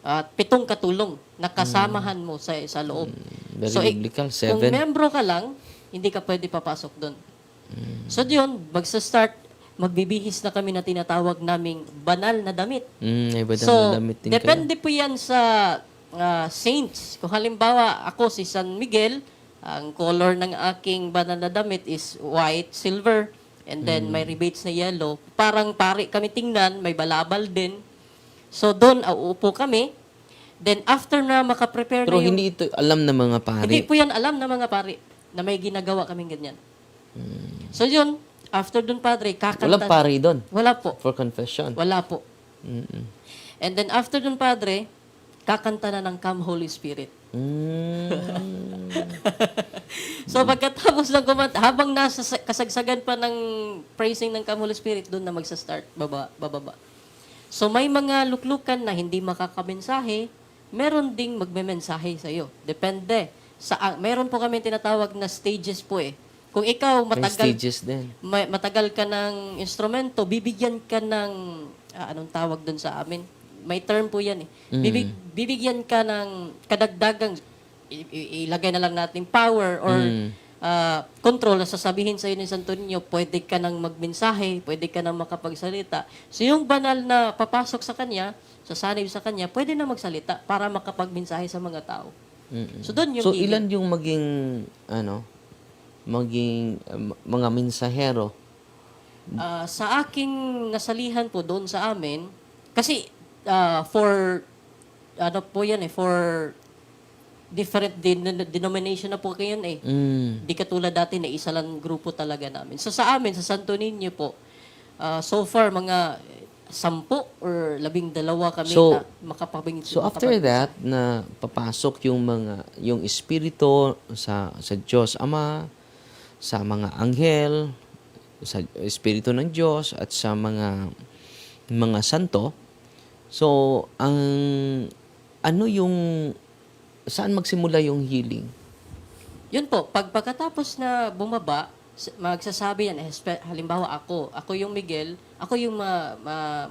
at 7 katulong na kasamahan mo sa loob. Very biblical, 7. Kung membro ka lang, hindi ka pwede papasok doon. So, yun, magsa-start, magbibihis na kami na tinatawag naming banal na damit. May banal So, na damit din depende po yan sa saints. Kung halimbawa, ako si San Miguel, ang color ng aking banal na damit is white, silver, and then may rebates na yellow. Parang pari kami tingnan, may balabal din. So, doon, uupo kami. Then, after na makaprepare Pero na yung... hindi ito alam ng mga pari. Hindi po yan alam ng mga pari na may ginagawa kaming ganyan. So, yun, after dun, Padre, kakanta. Walang pari doon Wala po. for confession. Wala po. And then after dun, Padre, kakanta na ng Come Holy Spirit. So pagkatapos ng kumanta, habang nasa kasagsagan pa ng praising ng Come Holy Spirit, doon na magsa-start, bababa. So may mga luklukan na hindi makakamensahe, meron ding magmemensahe sa iyo. Depende. Meron po kami tinatawag na stages po eh. Kung ikaw May stages din. matagal ka ng instrumento, bibigyan ka ng, anong tawag doon sa amin? May term po yan eh. Bibigyan ka ng kadagdagang, ilagay na lang natin power or control na sasabihin sa iyo ni Santo Niño, pwede ka nang magmensahe, pwede ka nang makapagsalita. So yung banal na papasok sa kanya, sasanib sa kanya, pwede na magsalita para makapagmensahe sa mga tao. So doon yung ilan yung maging mga mensahero? Sa aking nasalihan po doon sa amin, kasi for different denomination na po kayo eh. Di katulad dati na isa lang grupo talaga namin. So sa amin, sa Santo Niño po, so far mga 10 or 12 kami So, na makapaging. So after that na papasok yung espiritu sa Diyos Ama, sa mga anghel, sa espiritu ng Diyos at sa mga santo. So saan magsimula yung healing? Yun po, pagkatapos na bumaba, magsasabi yan, halimbawa ako yung Miguel, ako yung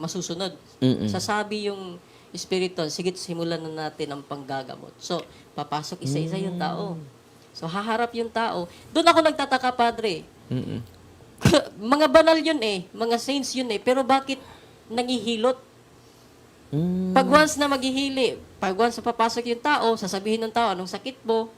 masusunod. Mm-mm. Sasabi yung Espiritu, sige, simulan na natin ang panggagamot. So, papasok isa-isa yung tao. So, haharap yung tao. Doon ako nagtataka, Padre. Mm-mm. Mga banal yun eh, mga saints yun eh, pero bakit nangihilot? Mm. Pag once na maghihili, pag once na papasok yung tao, sasabihin ng tao, anong sakit mo?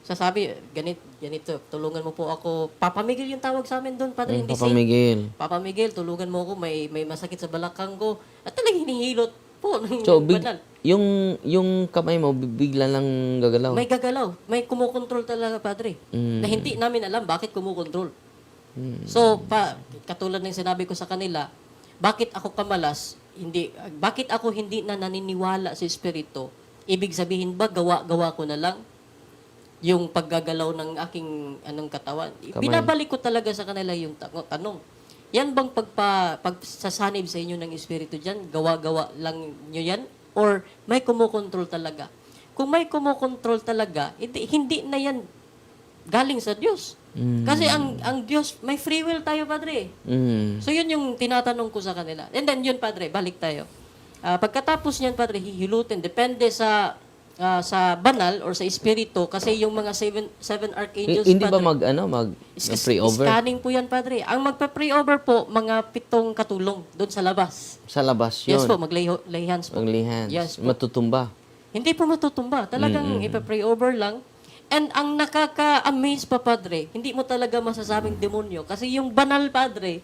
Sasabi, ganito, tulungan mo po ako. Papa Miguel yung tawag sa amin doon, Padre, hindi Papa saint. Miguel. Papa Miguel, tulungan mo ako, may masakit sa balakang ko. At talagang hinihilot po ng So, banal. yung kamay mo, bigla lang gagalaw. May gagalaw, may kumukontrol talaga, Padre. Mm. Na hindi namin alam bakit kumukontrol. So, katulad ng sinabi ko sa kanila, bakit ako kamalas, bakit ako hindi na naniniwala sa Espiritu? Ibig sabihin ba, gawa ko na lang yung paggagalaw ng aking katawan? Kamay. Binabalik ko talaga sa kanila yung tanong. Yan bang pagsasanib sa inyo ng Espiritu dyan? Gawa-gawa lang nyo yan? Or may kumukontrol talaga? Kung may kumukontrol talaga, hindi na yan galing sa Diyos. Kasi ang Diyos, may free will tayo, Padre. Mm. So, yun yung tinatanong ko sa kanila. And then, yun, Padre, balik tayo. Pagkatapos niyan, Padre, hihilutin. Depende sa banal or sa espiritu. Kasi yung mga seven archangels, Hindi ba Padre, pray over? scanning po yan, Padre. Ang magpa-pray over po, mga 7 katulong doon sa labas. Sa labas yun. Yes po, mag-lay hands po. Ang hands. Yes po. Matutumba. Hindi po matutumba. Talagang ipa-pray over lang. And ang nakaka-amaze pa, Padre, hindi mo talaga masasabing demonyo. Kasi yung banal, Padre,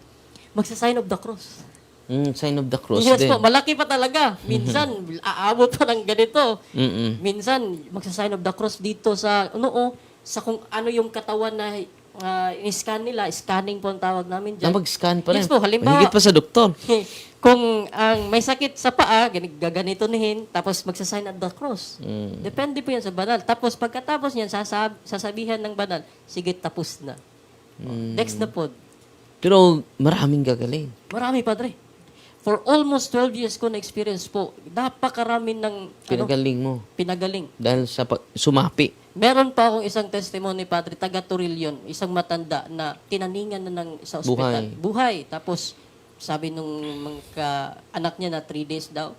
magsa-sign of the cross. Sign of the cross Yes din. po, malaki pa talaga. Minsan, aabot pa ng ganito. Mm-mm. Minsan, magsa-sign of the cross dito sa, sa kung ano yung katawan na in-scan nila. Scanning po ang tawag namin Na dyan. mag-scan pa rin. Yes po, halimbawa, Mahigit pa sa doktor. kung ang may sakit sa paa, gaganito nihin, tapos magsasign of the cross. Depende po yan sa banal. Tapos pagkatapos niyan, sasabihan ng banal, sige, tapos na. Next na po. Pero maraming gagaling. Marami, Padre. For almost 12 years ko na experience po, napakarami ng Pinagaling mo. pinagaling. Dahil sa sumapi. Meron pa akong isang testimony, Padre, taga Torilion, isang matanda na tinaningan na sa ospital. Buhay. Tapos, sabi nung mga anak niya na 3 days daw.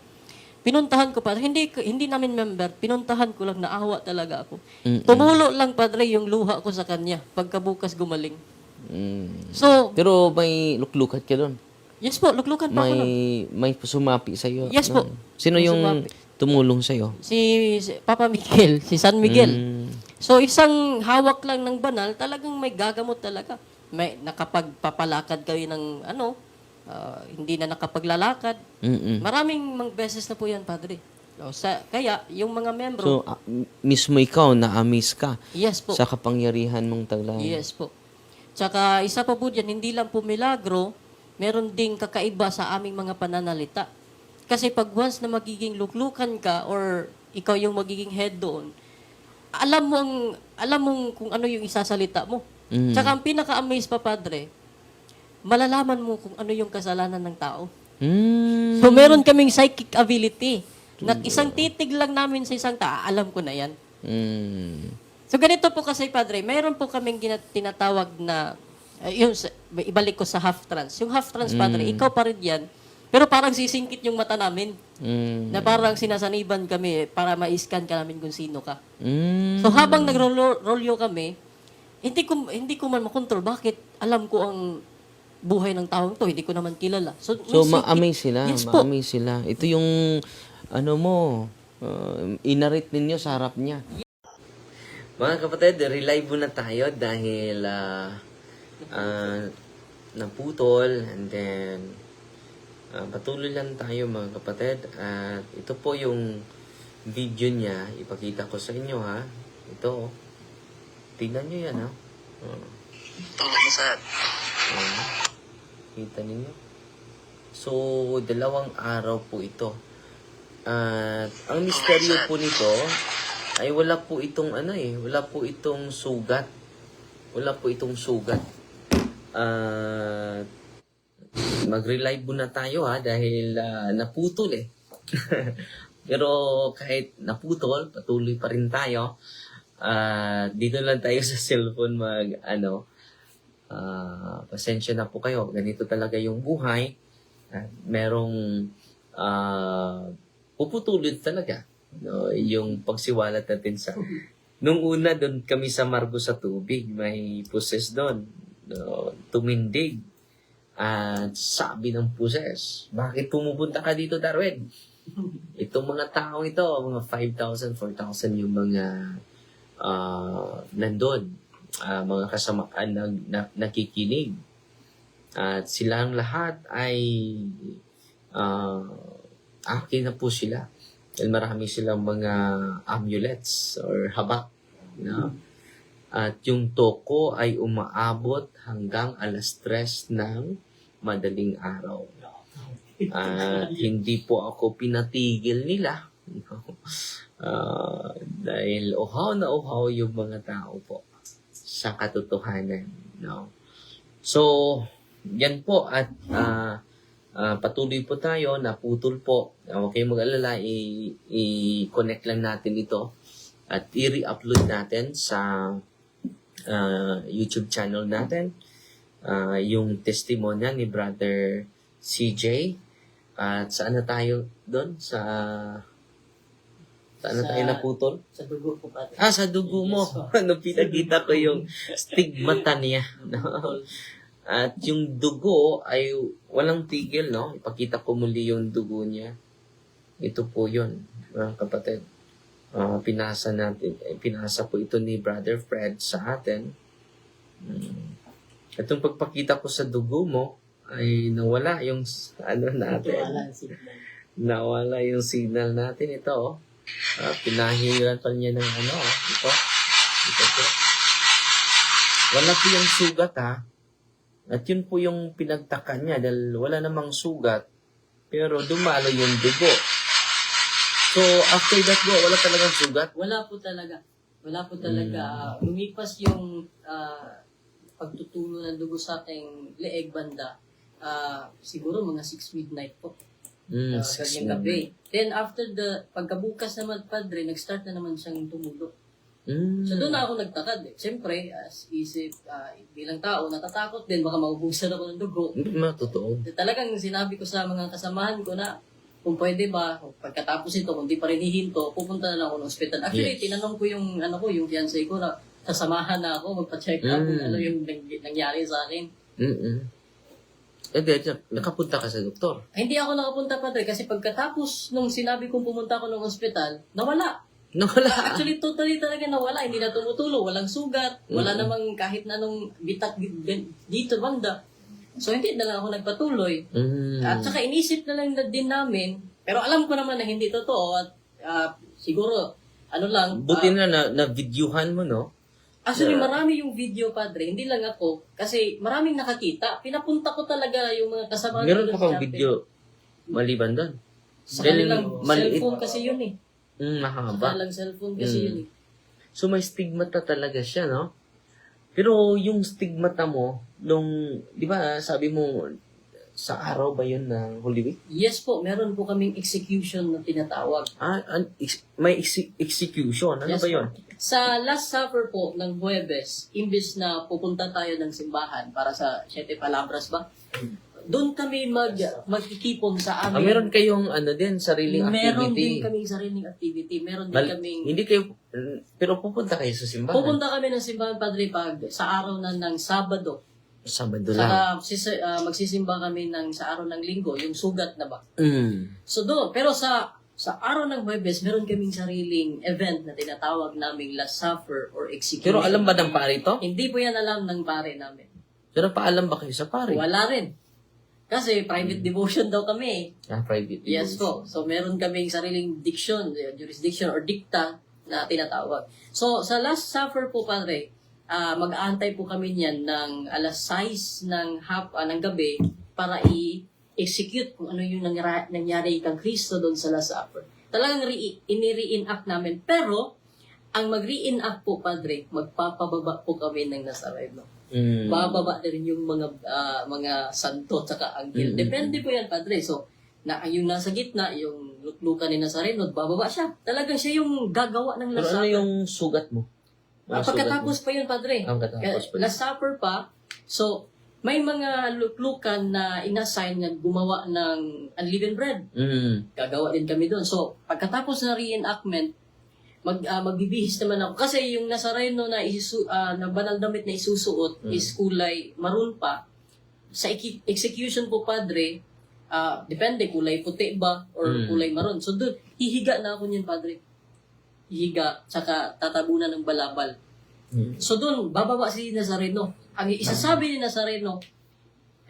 Pinuntahan ko, Padre. Hindi namin member. Pinuntahan ko lang, naawa talaga ako. Tumulo lang, Padre, yung luha ko sa kanya. Pagkabukas gumaling. So, Pero may luklukat ka doon. yes po, luklukan pa ako nun. May sumapi sa iyo. Yes po. Sino May yung sumapi. tumulong sa iyo? Si Papa Miguel, si San Miguel. So, isang hawak lang ng banal, talagang may gagamot talaga. May nakapagpapalakad kayo ng hindi na nakapaglalakad. Maraming beses na po yan, Padre. Kaya, yung mga membro, So, mismo ikaw, na-amaze ka yes po. sa kapangyarihan mong taglay. Yes po. Tsaka, isa pa po dyan, hindi lang po milagro, meron ding kakaiba sa aming mga pananalita. Kasi pag once na magiging luklukan ka or ikaw yung magiging head doon, alam mong kung ano yung isasalita mo. Tsaka ang pinaka-amaze pa, Padre, malalaman mo kung ano yung kasalanan ng tao. So, meron kaming psychic ability na isang titig lang namin sa isang tao, alam ko na yan. So, ganito po kasi, Padre, meron po kaming tinatawag na, ibalik ko sa half-trance. Yung half-trance, Padre, ikaw pa rin yan, pero parang sisingkit yung mata namin. Na parang sinasaniban kami para ma-scan ka namin kung sino ka. So, habang nag-rolyo kami, hindi ko man makontrol. Bakit? Alam ko ang buhay ng taong to, hindi ko naman kilala. So ma-amaze sila. Yes po. Ma-amaze sila. Ito yung, inarit ninyo sa harap niya. Mga kapatid, relive na tayo dahil naputol and then patuloy lang tayo mga kapatid. At ito po yung video niya. Ipakita ko sa inyo ha. Ito. Tingnan nyo yan ha. Tulog mo sa... Kita ninyo. So, 2 araw po ito. At ang misteryo po nito ay wala po itong wala po itong sugat. Wala po itong sugat. Mag-relive muna tayo ha dahil naputol eh. Pero kahit naputol, patuloy pa rin tayo. Dito lang tayo sa cellphone pasensya na po kayo. Ganito talaga yung buhay. Merong puputulid talaga. No, yung pagsiwalat natin sa... Nung una, doon kami sa Margo sa tubig. May puses doon. No, tumindig. At sabi ng puses, bakit pumupunta ka dito, Darwin? Itong mga tao ito, mga 5,000, 4,000 yung mga nandun. Mga kasamaan nakikinig. At silang lahat ay akin na po sila. Dahil marami silang mga amulets or habak. No? At yung toko ay umaabot hanggang 3:00 ng madaling araw. At hindi po ako pinatigil nila. Dahil uhaw na uhaw yung mga tao po sa katotohanan. No? So, yan po at patuloy po tayo, naputol po. Huwag kayong mag-alala, i-connect lang natin ito at i-re-upload natin sa YouTube channel natin. Yung testimony ni Brother CJ. At saan na tayo doon? Saan na tayo naputol? Sa dugo po, Padre. Sa dugo mo. Yes, po. Pinakita ko yung stigmata niya. No? At yung dugo ay walang tigil, no? Ipakita ko muli yung dugo niya. Ito po yun, mga kapatid. Pinasa po ito ni Brother Fred sa atin. Itong pagpakita ko sa dugo mo, ay nawala yung natin. Nawala yung signal natin. Ito, pinahiran pa niya ng ito. Ito po. Wala po yung sugat, ha? At yun po yung pinagtaka niya dahil wala namang sugat, pero dumalo yung dugo. So, after that po, wala talagang sugat? Wala po talaga. Lumipas yung pagtutulo ng dugo sa ating leeg banda. Siguro mga 6 midnight po. Ganyang gabi. Then after pagkabukas naman, Padre, nag-start na naman siyang tumulo. So doon na ako nagtakad. Siyempre, as isip, bilang tao, natatakot din, baka maubusan ako ng dugo. Hindi totoo. Talagang sinabi ko sa mga kasamahan ko na, kung pwede ba, pagkatapos ito, kung di pa rin hihinto, pupunta na lang ako ng hospital. Actually, tinanong ko yung fiancé ko na sasamahan na ako, magpa-check up kung ano yung nangyari sa akin. Nakapunta ka sa doktor? Hindi ako nakapunta, Padre, kasi pagkatapos nung sinabi kong pumunta ako ng hospital, nawala. Nawala. Actually, totally talaga nawala. Hindi na tumutulo. Walang sugat. Wala namang kahit na anong bitak dito banda. So, hindi na lang ako nagpatuloy. At saka inisip na lang din namin, pero alam ko naman na hindi totoo at siguro, Buti na videohan mo, no? Actually, marami yung video, Padre. Hindi lang ako. Kasi maraming nakakita. Pinapunta ko talaga yung mga kasama. Meron pa bang video maliban doon? Sa kanilang cellphone kasi yun eh. Mahaba. Sa kanilang cellphone kasi yun eh. So may stigmata talaga siya, no? Pero yung stigmata mo, di ba sabi mo, sa araw ba yun ng Holy Week? Yes po, meron po kaming execution na tinatawag. May execution? Ano Yes ba yun? Po. Sa Last Supper po ng Huwebes, imbis na pupunta tayo ng simbahan para sa Siete Palabras ba? Doon kami magkikipon sa amin. Meron kayong sariling activity? Meron din kaming sariling activity. Meron din kaming... Hindi kayo... Pero pupunta kayo sa simbahan? Pupunta kami ng simbahan, Padre, pag sa araw ng Sabado. Sabado lang. Saka magsisimba kami sa araw ng Linggo, yung sugat na ba? So doon, pero sa araw ng Huwebes, meron kaming sariling event na tinatawag naming Last Supper or Execution. Pero alam ba ng pare to? Hindi po yan alam ng pare namin. Pero paalam ba kayo sa pare? Wala rin. Kasi private devotion daw kami. Private devotion. Yes po. So meron kaming sariling jurisdiction or dicta na tinatawag. So sa Last Supper po, Padre, mag-aantay po kami niyan ng 6:00 ng gabi para i-execute kung ano yung nangyari kang Kristo doon sa Last Supper. Talagang ini-reenact namin. Pero, ang mag-reenact po, Padre, magpapababa po kami ng Nazareno. Bababa na rin yung mga santo at saka anghel. Depende po yan, Padre. So, yung nasa gitna, yung luklukan ni Nazareno, bababa siya. Talagang siya yung gagawa ng Last Pero ano Supper. yung sugat mo? Mga Pagkatapos pa yun, Padre. Ang katapos pa. Last Supper pa. So, may mga luklukan na inassign na gumawa ng unleavened bread. Gagawa din kami doon. So, pagkatapos na reenactment, magbibihis naman ako. Kasi yung Nazareno na, na banal damit na isusuot is kulay maroon pa. Sa execution po, Padre, depende, kulay puti ba or kulay maroon. So, doon, hihiga na ako niyan, Padre. Hihiga, tsaka tatabunan ng balabal. So, doon, bababa si Nazareno. Ang isasabi ni Nazareno,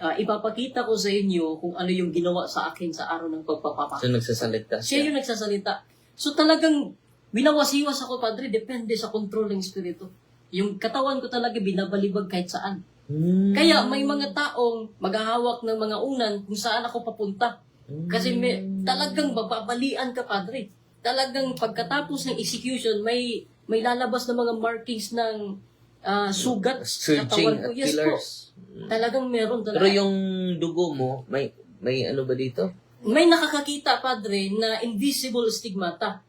ipapakita ko sa inyo kung ano yung ginawa sa akin sa araw ng pagpapapakita. So, nagsasalita Siya yung nagsasalita. So talagang binawasiwas ako, Padre, depende sa control ng Espiritu. Yung katawan ko talaga binabalibag kahit saan. Kaya may mga taong maghahawak ng mga unan kung saan ako papunta. Kasi talagang bababalian ka, Padre. Talagang pagkatapos ng execution, may lalabas na mga markings ng sugat sa katawan ko. Searching at Yes killers. po. Talagang meron talaga. Pero yung dugo mo, may ano ba dito? May nakakakita, Padre, na invisible stigmata.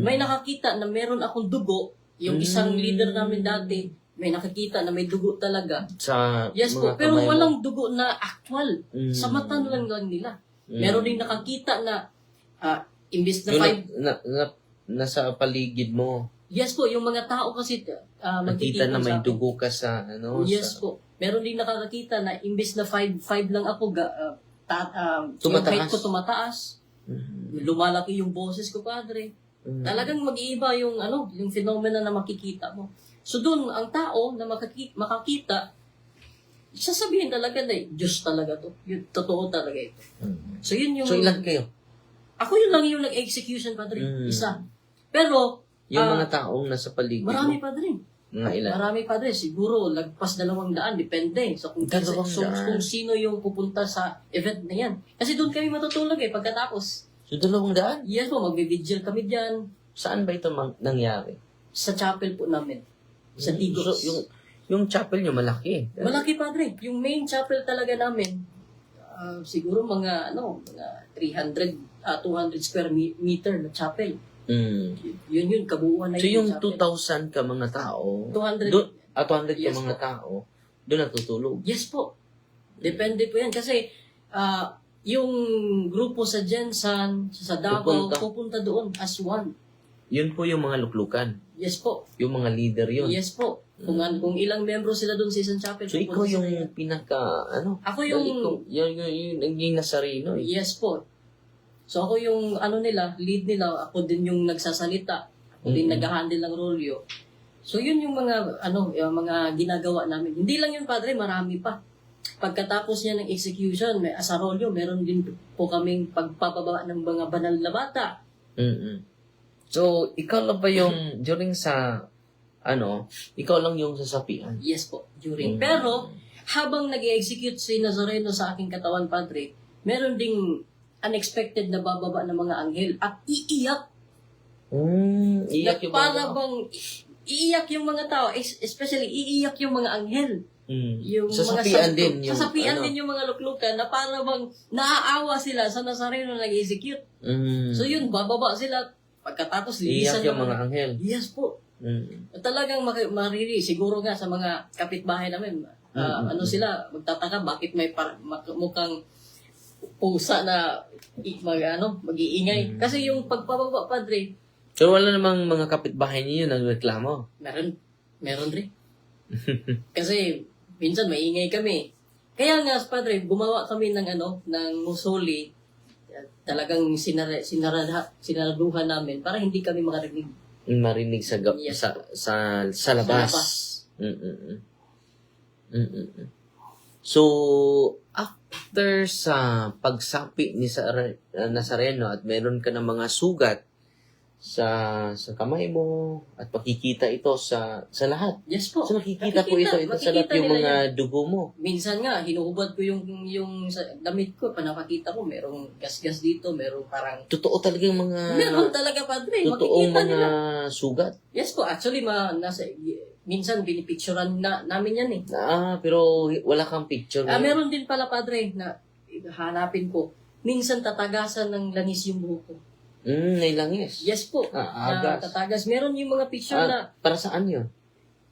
May nakakita na meron akong dugo. Yung isang leader namin dati, may nakakita na may dugo talaga. Sa Yes po, mga pero kamay mo. walang dugo na actual. Sa mata lang nila. Meron din nakakita na imbis na Yung nasa paligid mo, yes po, yung mga tao kasi nakita na may sa akin. dugo ka sa ano. Yes po. Meron din nakakita na imbis na 5 lang ako, yung Tumataas. height ko tumataas. Lumalaki yung boses ko, Padre. Talagang mag-iiba yung yung phenomena na makikita mo. So doon, ang tao na makakita, sasabihin talaga na Diyos talaga to. Yun, totoo talaga ito. So yun yung... So ilan kayo? Ako yun lang yung nag-execution, Padre. Isa. Pero, Yung mga taong nasa paligid marami, mo? Padre. Mga ilan? Marami, Padre. Siguro, lagpas 200. Depende. So, kung 200. kung sino yung pupunta sa event na yan. Kasi doon kami matutulog pagkatapos. So 200? Yes po, magbe-vigil kami dyan. Saan ba ito nangyari? Sa chapel po namin. Sa Tigos. So yung chapel nyo malaki. Malaki, Padre. Yung main chapel talaga namin, siguro mga 300, 200 square meter na chapel. Yun, kabuuan na So yung chapel. 2,000 ka mga tao, 200. 200 Yes ka mga po. tao, doon natutulog. Yes po. Depende po yan. Kasi, yung grupo sa Jensan, sa Davao, pupunta doon as one. Yun po yung mga luklukan. Yes po. Yung mga leader yun. Yes po. Kung ilang membro sila doon sa isang chapel. So ikaw pupunta yung sila. pinaka, Ako yung... yung naging Nazareno eh. Yes po. So ako yung lead nila, ako din yung nagsasalita. Ako din nag-handle ng rolyo. So yun yung mga yung mga ginagawa namin. Hindi lang yun, Padre, marami pa. Pagkatapos niya ng execution, may asarolyo, meron din po kaming pagpapababa ng mga banal na bata. So ikaw lang ba yung during sa ikaw lang yung sasapian? Yes po, during. Pero habang nag-execute si Nazareno sa aking katawan, Padre, meron ding unexpected na bababa ng mga anghel at iiyak. Iyak yung para mga bang iiyak yung mga tao, especially iiyak yung mga anghel. Yung sasapian mga din yung sasapian din yung mga luklukan na para bang naaawa sila sa Nazareno na nag-execute. So yun, bababa sila pagkatapos iyak lilisan yung mga anghel. Yes po. Talagang mariri, siguro nga sa mga kapitbahay namin, sila, magtataka bakit may mukhang pusa na mag-iingay. Kasi yung pagpababa, Padre, So wala namang mga kapitbahay niyo nagreklamo? meron rin. Kasi minsan maingay kami. Kaya nga, Padre, gumawa kami ng musoli. Talagang sinaraduhan namin para hindi kami makarinig. Marinig sa Yes. sa labas. So after sa pagsapi ni Nazareno at meron ka ng mga sugat sa kamay mo at makikita ito sa lahat. Yes po. So nakikita po ito sa lahat yung nila mga yan. dugo mo. Minsan nga, hinuhubad ko yung sa damit ko. Panakakita ko, merong gas-gas dito, merong parang... Totoo talagang mga Meron talaga, Padre. totoong Makikita mga nila. sugat. Yes po, actually, minsan binipicturean namin yan eh. Pero wala kang picture. Meron din pala, Padre, na hanapin ko. Minsan tatagasan ng langis yung buhok ko. Nailangis. Yes po. Agas. Tatagas. Meron yung mga picture na Para saan yun?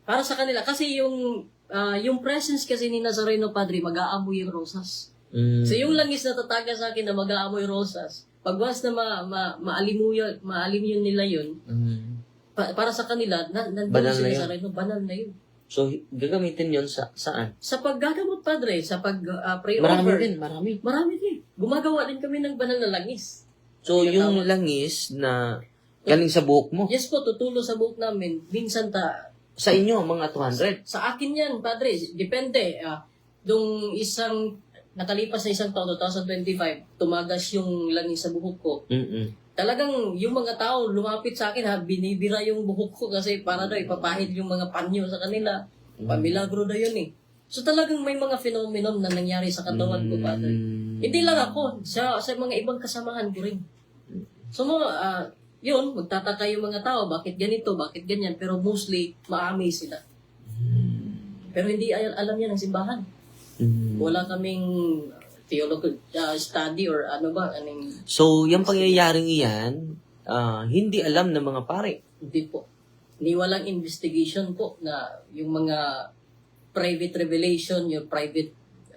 Para sa kanila. Kasi yung presence kasi ni Nazareno Padre, mag-aamoy yung rosas. Mm. So yung langis na tataga sa akin na mag-aamoy rosas, pag once na maalim yun nila yun, Mm. para sa kanila, nandun Banal si na yun. Nazareno, banal na yun. So, gagamitin yon saan? Sa paggagamot, Padre, sa pag-pray Marami over. din, marami. Marami din. Gumagawa din kami ng banal na langis. So, yung langis na galing sa buhok mo, Yes po, tutulo sa buhok namin. Minsan sa inyo, mga 200. sa akin yan, Padre. Depende. Nung nakalipas na isang taon, 2025, tumagas yung langis sa buhok ko. Mm-mm. Talagang yung mga tao lumapit sa akin, binibira yung buhok ko kasi para daw ipapahid yung mga panyo sa kanila. Pamilagro daw yun eh. So talagang may mga phenomenon na nangyari sa katawan ko, Padre. Hindi lang ako, sa mga ibang kasamahan ko rin. So yun, magtataka yung mga tao, bakit ganito, bakit ganyan, pero mostly, ma-amaze sila. Pero hindi alam yan ng simbahan. Wala kaming theological study or anong... So, yung pangyayaring iyan, hindi alam ng mga pare. Hindi po. Ni walang investigation po na yung mga private revelation, yung private...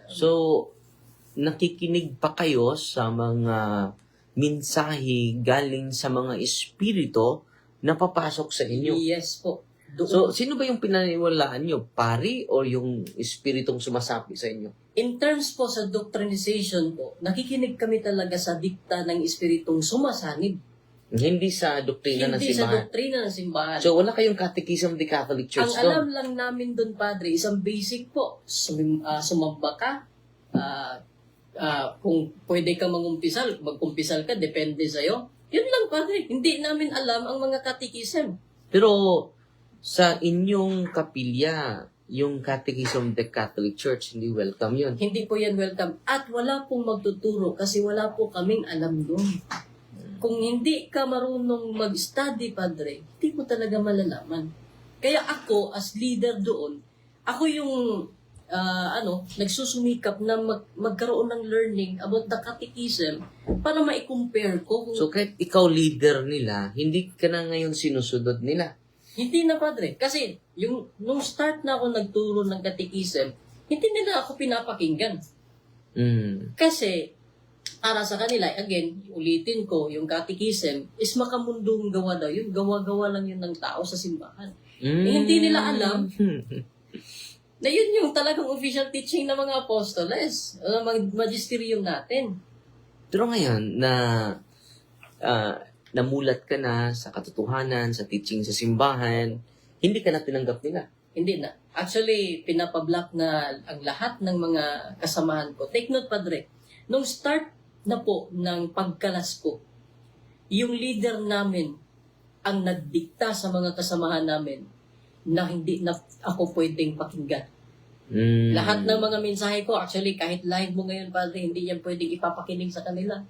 So, nakikinig pa kayo sa mga mensahe galing sa mga espiritu na papasok sa inyo. Yes po. Doon. So, sino ba yung pinaniwalaan nyo? Pari o yung espiritong sumasapi sa inyo? In terms po sa doctrinization po, nakikinig kami talaga sa dikta ng espiritong sumasanib. Hindi sa doktrina ng Hindi sa simbahan. doktrina ng simbahan. So, wala kayong catechism of the Catholic Church Ang alam lang namin doon, Padre, isang basic po. Sumamba ka. Kung pwede ka magkumpisal ka, depende sa'yo. Yun lang, Padre. Hindi namin alam ang mga catechism. Pero, sa inyong kapilya, yung Catechism of the Catholic Church, hindi welcome yun. Hindi po yan welcome. At wala pong magtuturo kasi wala po kaming alam doon. Kung hindi ka marunong mag-study, Padre, hindi mo talaga malalaman. Kaya ako, as leader doon, ako yung nagsusumikap na magkaroon ng learning about the catechism para ma-compare ko. So, kahit ikaw leader nila, hindi ka na ngayon sinusunod nila. Hindi na, Padre. Kasi nung start na ako nagturo ng catechism, hindi nila ako pinapakinggan. Kasi, para sa kanila, again, ulitin ko, yung catechism is makamundong gawa daw. Yun, gawa-gawa lang yun ng tao sa simbahan. Hindi nila alam na yun yung talagang official teaching ng mga apostoles, magisterium natin. Pero ngayon, namulat ka na sa katotohanan, sa teaching sa simbahan, hindi ka na tinanggap nila. Hindi na. Actually, pinapablock na ang lahat ng mga kasamahan ko. Take note, Padre. Nung start na po ng pagkalas ko, yung leader namin ang nagdikta sa mga kasamahan namin na hindi na ako pwedeng pakinggan. Lahat ng mga mensahe ko, actually, kahit live mo ngayon, Padre, hindi yan pwedeng ipapakinig sa kanila.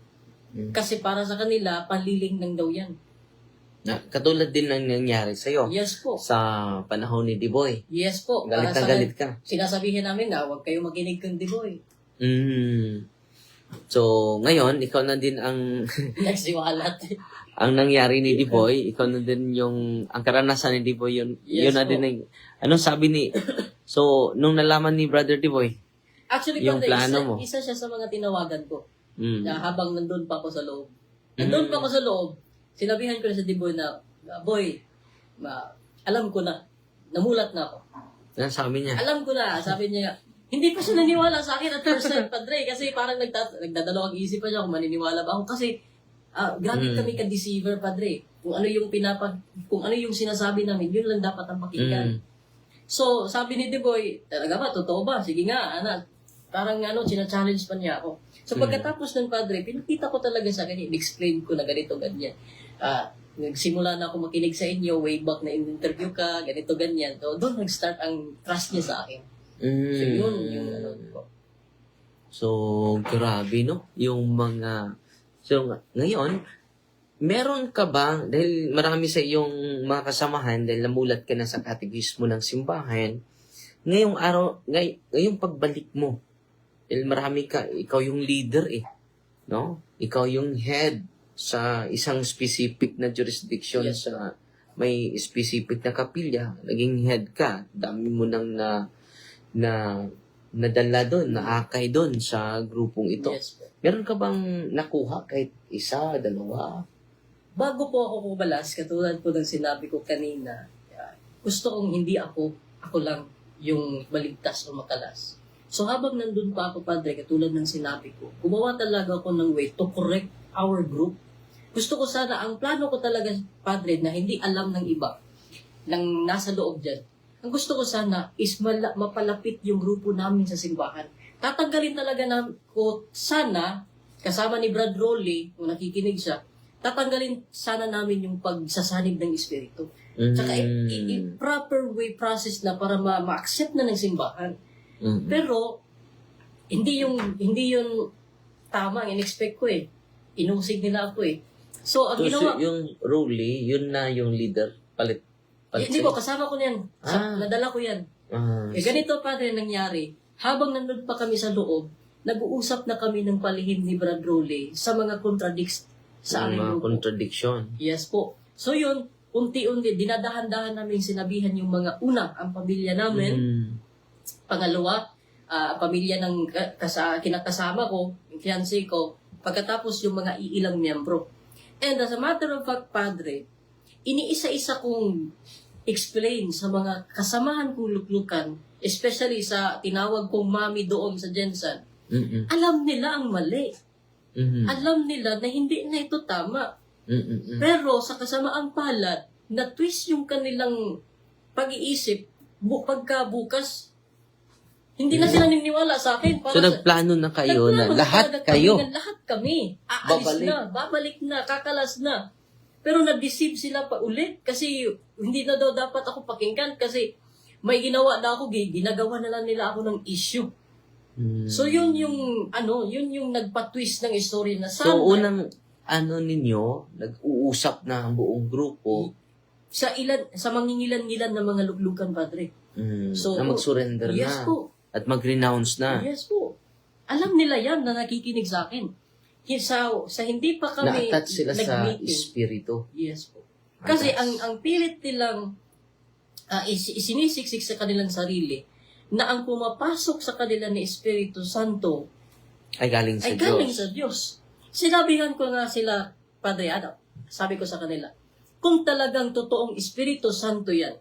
Kasi para sa kanila, panliling lang daw yan. Katulad din ng nangyari sa'yo. Yes po. Sa panahon ni Diboy. Yes po. Galit na galit ka. Sinasabihin namin na huwag kayo makinig kang Diboy. So, ngayon, ikaw na din ang Nagsiwalat. ang nangyari ni Diboy, ikaw na din ang karanasan ni Diboy, yun Yes na po. din anong sabi ni, so, nung nalaman ni Brother Diboy, Actually, yung Padre, plano mo. isa siya sa mga tinawagan ko. Na habang nandun pa ako sa loob. Nandun pa ako sa loob, sinabihan ko na sa Diboy na, Boy, alam ko na, namulat na ako. ano sabi niya? Alam ko na, sabi niya, hindi pa siya naniwala sa akin at first time, Padre, kasi parang nagdadalawang isip pa siya kung maniniwala ba ako. Kasi, grabe kami ka-deceiver, Padre. Kung ano yung sinasabi namin, yun lang dapat ang pakinggan. So, sabi ni Diboy, talaga ba, totoo ba? Sige nga, anak. Parang china-challenge pa niya ako. So, pagkatapos ng Padre, pinakita ko talaga sa kanya, explain ko na ganito, ganyan. Nagsimula na ako makinig sa inyo, way back na in-interview ka, ganito, ganyan. So, doon nag-start ang trust niya sa akin. So, yun yung ko. So, grabe, no? Yung mga... So, ngayon, meron ka ba, dahil marami sa iyong mga kasamahan, dahil namulat ka na sa katekismo ng simbahan, ngayong pagbalik mo, dahil marami ka, ikaw yung leader no? Ikaw yung head sa isang specific na jurisdiction Yes. sa may specific na kapilya, naging head ka, dami mo nang nadala doon, naakay doon sa grupong ito. Yes po. Meron ka bang nakuha kahit isa, dalawa? Bago po ako kumalas, katulad po ng sinabi ko kanina, gusto kong hindi ako lang yung maligtas o makalas. So habang nandun pa ako, Padre, katulad ng sinabi ko, gumawa talaga ako ng way to correct our group. Gusto ko sana, ang plano ko talaga, Padre, na hindi alam ng iba, ng nasa loob dyan. Ang gusto ko sana is mapalapit yung grupo namin sa simbahan. Tatanggalin talaga na ko sana, kasama ni Brad Rolly, kung nakikinig siya, tatanggalin sana namin yung pagsasanib ng Espiritu. Tsaka proper way process na para ma-accept na ng simbahan. Pero, hindi yun tama ang in-expect ko eh. Inusig nila ako eh. So, ang ginawa... Yung Rolly, yun na yung leader, palit Hindi po, kasama ko yan. Nadala ko yan. Ganito, Padre, nangyari. Habang nandun pa kami sa loob, nag-uusap na kami ng palihim ni Brad Rolly sa mga contradicts sa aming grupo. Contradiction. Yes po. So yun, unti-unti, dinadahan-dahan namin sinabihan yung mga una, ang pamilya namin. Pangalawa, pamilya ng kinakasama ko, yung fiancé ko. Pagkatapos yung mga iilang miyembro. And as a matter of fact, Padre, iniisa-isa kong explain sa mga kasamahan kong luklukan, especially sa tinawag kong mami doon sa Jensen. Alam nila ang mali. Alam nila na hindi na ito tama. Pero sa kasamaang palad, na-twist yung kanilang pag-iisip, pagkabukas, hindi na sila niniwala sa akin. So, nagplano na kayo na lahat kayo. Lahat kami. Aalis na, babalik na, kakalas na. Pero na-deceive sila pa ulit kasi hindi na daw dapat ako pakinggan kasi may ginawa na ako, ginagawa na lang nila ako ng issue. So, yun yung nagpa-twist ng story na sana. So, unang ninyo, nag-uusap na ang buong grupo sa mangingilan-ngilan na mga luglugan, Padre. So, na mag-surrender yes na. Po. At mag-renounce na. Yes po. Alam nila yan na nakikinig sa akin. Sa hindi pa kami Na-attach sila sa nag-meeting. espiritu. Yes po. Kasi ang pilit nilang isinisiksik sa kanilang sarili na ang pumapasok sa kanila ni Espiritu Santo Ay galing sa ay Diyos. galing sa Diyos. Sinabihan ko nga sila, Padre Adam, sabi ko sa kanila, kung talagang totoong Espiritu Santo yan,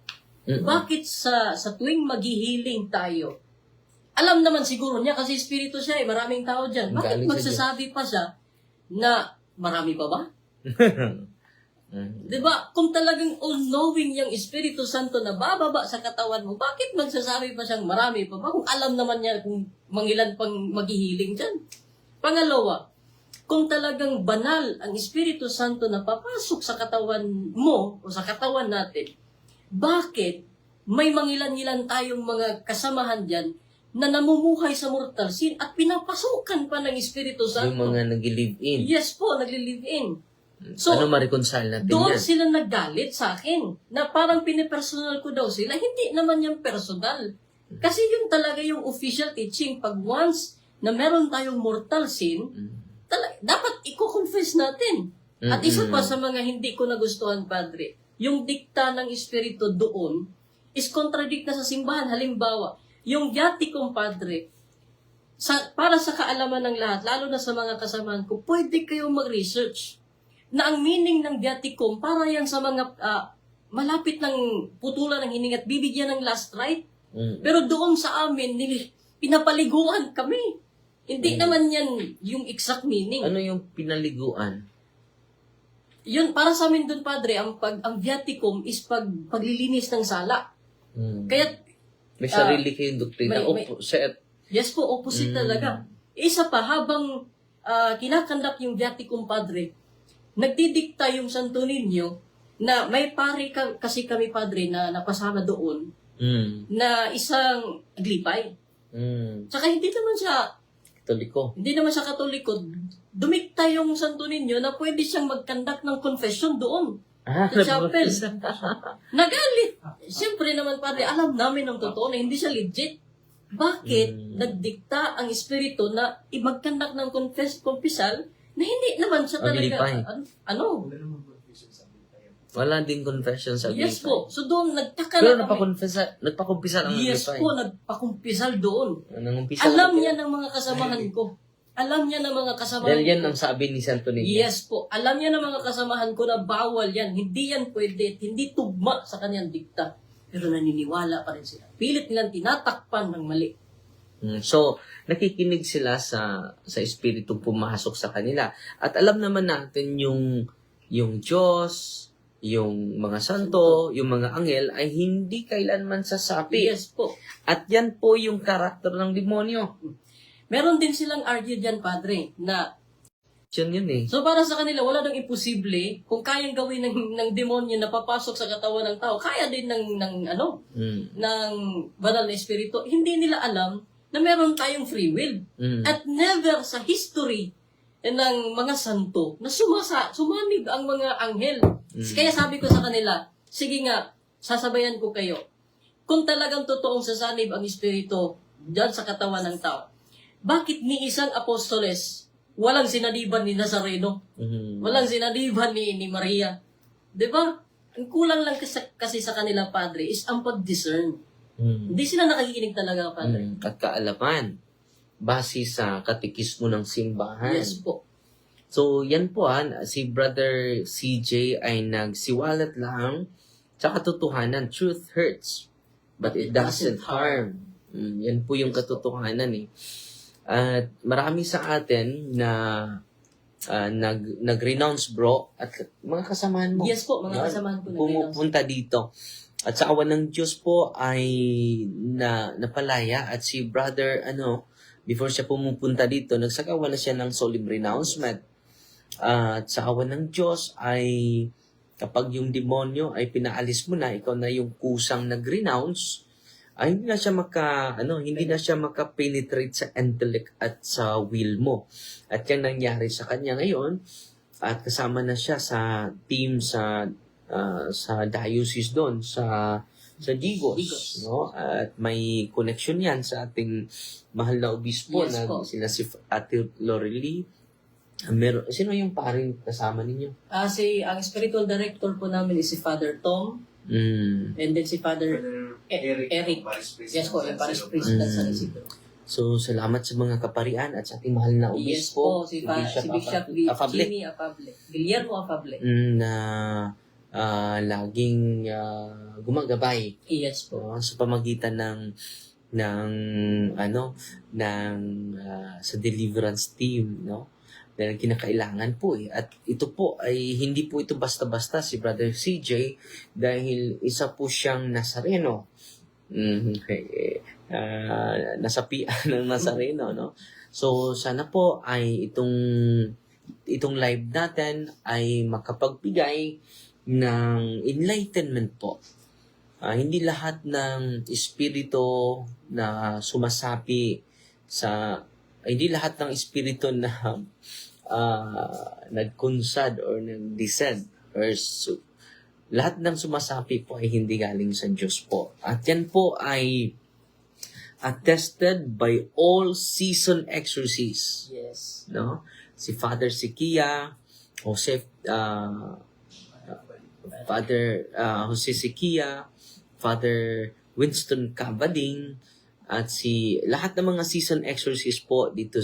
bakit sa tuwing maghihiling tayo, alam naman siguro niya kasi Espiritu siya eh, maraming tao dyan. Bakit Galing sa magsasabi pa siya na marami pa ba? Diba? Kung talagang all-knowing yung Espiritu Santo na bababa sa katawan mo, bakit magsasabi pa siyang marami pa ba? Kung alam naman niya kung mangilan pang maghihiling dyan. Pangalawa, kung talagang banal ang Espiritu Santo na papasok sa katawan mo o sa katawan natin, bakit may mangilan-ilan tayong mga kasamahan dyan na namumuhay sa mortal sin at pinapasukan pa ng Espiritu Santo? Yung mga nag-live-in. Yes po, nagli-live-in. So, ano ma-reconcile natin doon yan? sila naggalit sa akin na parang pinipersonal ko daw sila. Hindi naman yung personal. Kasi yun talaga yung official teaching. Pag once na meron tayong mortal sin, dapat i-confess natin. At isa pa sa mga hindi ko nagustuhan, Padre, yung dikta ng Espiritu doon is contradict na sa simbahan. Halimbawa, yung viaticum, Padre, para sa kaalaman ng lahat, lalo na sa mga kasamahan ko, pwede kayong mag-research na ang meaning ng viaticum para yan sa mga malapit ng putulan ng hininga at bibigyan ng last right. Pero doon sa amin, pinapaliguan kami. Hindi naman yan yung exact meaning. Ano yung pinaliguan? Yun, para sa amin doon, Padre, ang viaticum is paglilinis ng sala. Kaya, may sarili kayong doktrina. Opposite. Yes po, opposite talaga. Isa pa, habang kinakandak yung viaticum, Padre, nagdidikta yung Santo Niño na may pari kasi kami, Padre, na napasama doon na isang aglipay. Tsaka hindi naman siya Katoliko. Dumikta yung Santo Niño na pwede siyang mag-conduct ng confession doon. Sa chapel. Nagalit. Siyempre naman, Padre, alam namin ang totoo na hindi siya legit. Bakit nagdikta ang Espiritu na mag-conduct ng confessal na hindi naman siya talaga, Wala din confession sa Yes Agrippa. po. So doon, nagtaka Pero na kami. nagpakumpisal ang Yes Agrippa. po, nagpakumpisal doon. Nangumpisa Alam niya ng mga kasamahan ko. Alam niya ng mga kasamahan Dahil yan ko. ang sabi ni Santo Niño. Yes po. Alam niya ng mga kasamahan ko na bawal yan. Hindi yan pwede. Hindi tugma sa kanyang dikta. Pero naniniwala pa rin sila. Pilit nilang tinatakpan ng mali. So, nakikinig sila sa Espiritu pumasok sa kanila. At alam naman natin yung Diyos, yung mga santo, yung mga anghel ay hindi kailanman sasapi. Yes po. At yan po yung karakter ng demonyo. Meron din silang argue dyan, Padre, na Yun eh. so para sa kanila, wala nang imposible kung kayang gawin ng demonyo na papasok sa katawan ng tao. Kaya din ng banal na espiritu. Hindi nila alam na meron tayong free will. At never sa history ng mga santo na sumanig ang mga anghel. Kaya sabi ko sa kanila, sige nga, sasabayan ko kayo. Kung talagang totoong sasanib ang espiritu dyan sa katawan ng tao, bakit ni isang apostoles walang sinadiban ni Nazareno? Walang sinadiban ni Maria? Diba? Ang kulang lang kasi sa kanila, Padre, is ang pag-discern. Hindi sila nakikinig talaga, Padre. At kaalaman. Base sa katikismo ng simbahan. Yes po. So, yan po si Brother CJ ay nagsiwalat lang sa katotohanan. Truth hurts, but it doesn't harm. Yan po yung katotohanan eh. At marami sa atin na nag-renounce bro at mga kasamahan mo. Yes po, mga kasamahan ko pumupunta dito. At sa awan ng Diyos po ay napalaya at si brother before siya pumupunta dito, nagsagawa na siya ng solemn renouncement. At sa awan ng Diyos ay kapag yung demonyo ay pinaalis mo na, ikaw na yung kusang nag-renounce, ay hindi na siya maka-penetrate sa intellect at sa will mo. At yan nangyari sa kanya ngayon at kasama na siya sa team sa diocese doon sa Digos, no? At may connection yan sa ating mahal na obispo na sila si Ate Lorely. Sino yung paring kasama ninyo? Ang spiritual director po namin is si Father Tom. And then si Father Eric. Yes po, yung Paris Priest ng San Isidro. So, salamat sa mga kaparian at sa ating mahal na Yes obispo. po, si Bishop Jimmy Afable. Guillermo Afable. Na laging gumagabay. Yes po. Sa pamagitan sa deliverance team, no? Dahil kinakailangan po eh. At ito po ay hindi po ito basta-basta si Brother CJ dahil isa po siyang Nazareno. Nasapian ng Nazareno, no? So sana po ay itong live natin ay makapagbigay ng enlightenment po. Hindi lahat ng espiritu na sumasapi hindi lahat ng espiritu na nagkunsad or nag-descend lahat ng sumasapi po ay hindi galing sa Diyos po. At yan po ay attested by all seasoned exorcists. Yes. No? Si Father Sikia, Jose Sikia, Father Winston Cavading, at lahat ng mga seasoned exorcists po dito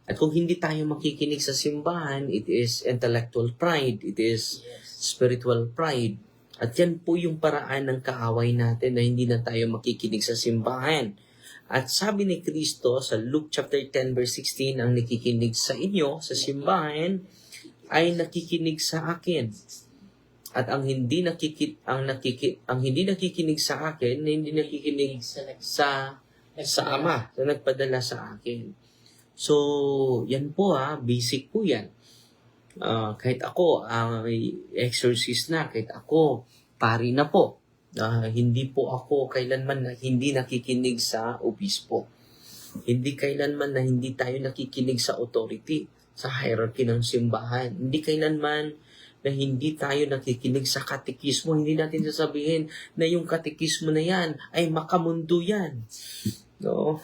at kung hindi tayo makikinig sa simbahan, it is intellectual pride, it is spiritual pride. At yan po yung paraan ng kaaway natin na hindi na tayo makikinig sa simbahan. At sabi ni Kristo sa Luke chapter 10 verse 16, ang nakikinig sa inyo sa simbahan ay nakikinig sa akin. At ang hindi nakikinig sa akin, hindi nakikinig sa Ama, na nagpadala sa akin. So, yan po basic po yan. Kahit ako, exorcist na, kahit ako, pari na po. Hindi po ako kailanman na hindi nakikinig sa obispo. Hindi kailanman na hindi tayo nakikinig sa authority, sa hierarchy ng simbahan. Hindi kailanman na hindi tayo nakikinig sa katekismo. Hindi natin sasabihin na yung katekismo na yan ay makamundo yan. No?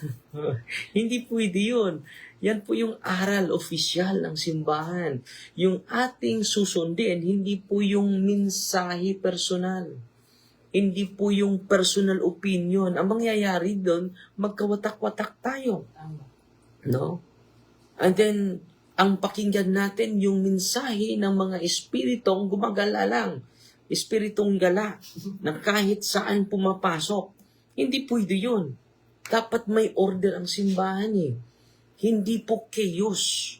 Hindi pwede yun. Yan po yung aral opisyal ng simbahan. Yung ating susundin, hindi po yung mensahe personal. Hindi po yung personal opinion. Ang mangyayari doon, magkawatak-watak tayo. No? And then, ang pakinggan natin yung mensahe ng mga espiritong gumagala lang. Espiritong gala na kahit saan pumapasok. Hindi pwede yun. Dapat may order ang simbahan eh. Hindi po chaos.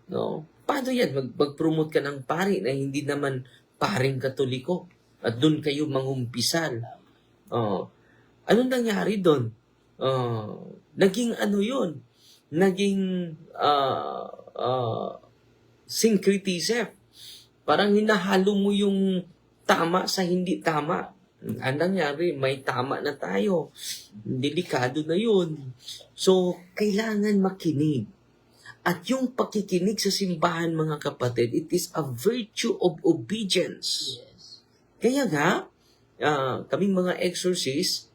No? Paano yan? Mag-promote ka ng pari na hindi naman paring katoliko at doon kayo mangumpisal. Anong nangyari doon? Naging ano yun? Naging syncretism. Parang hinahalo mo yung tama sa hindi tama. Ang nangyari, may tama na tayo. Delikado na yun. So, kailangan makinig. At yung pakikinig sa simbahan, mga kapatid, it is a virtue of obedience. Yes. Kaya nga, kaming mga exorcists,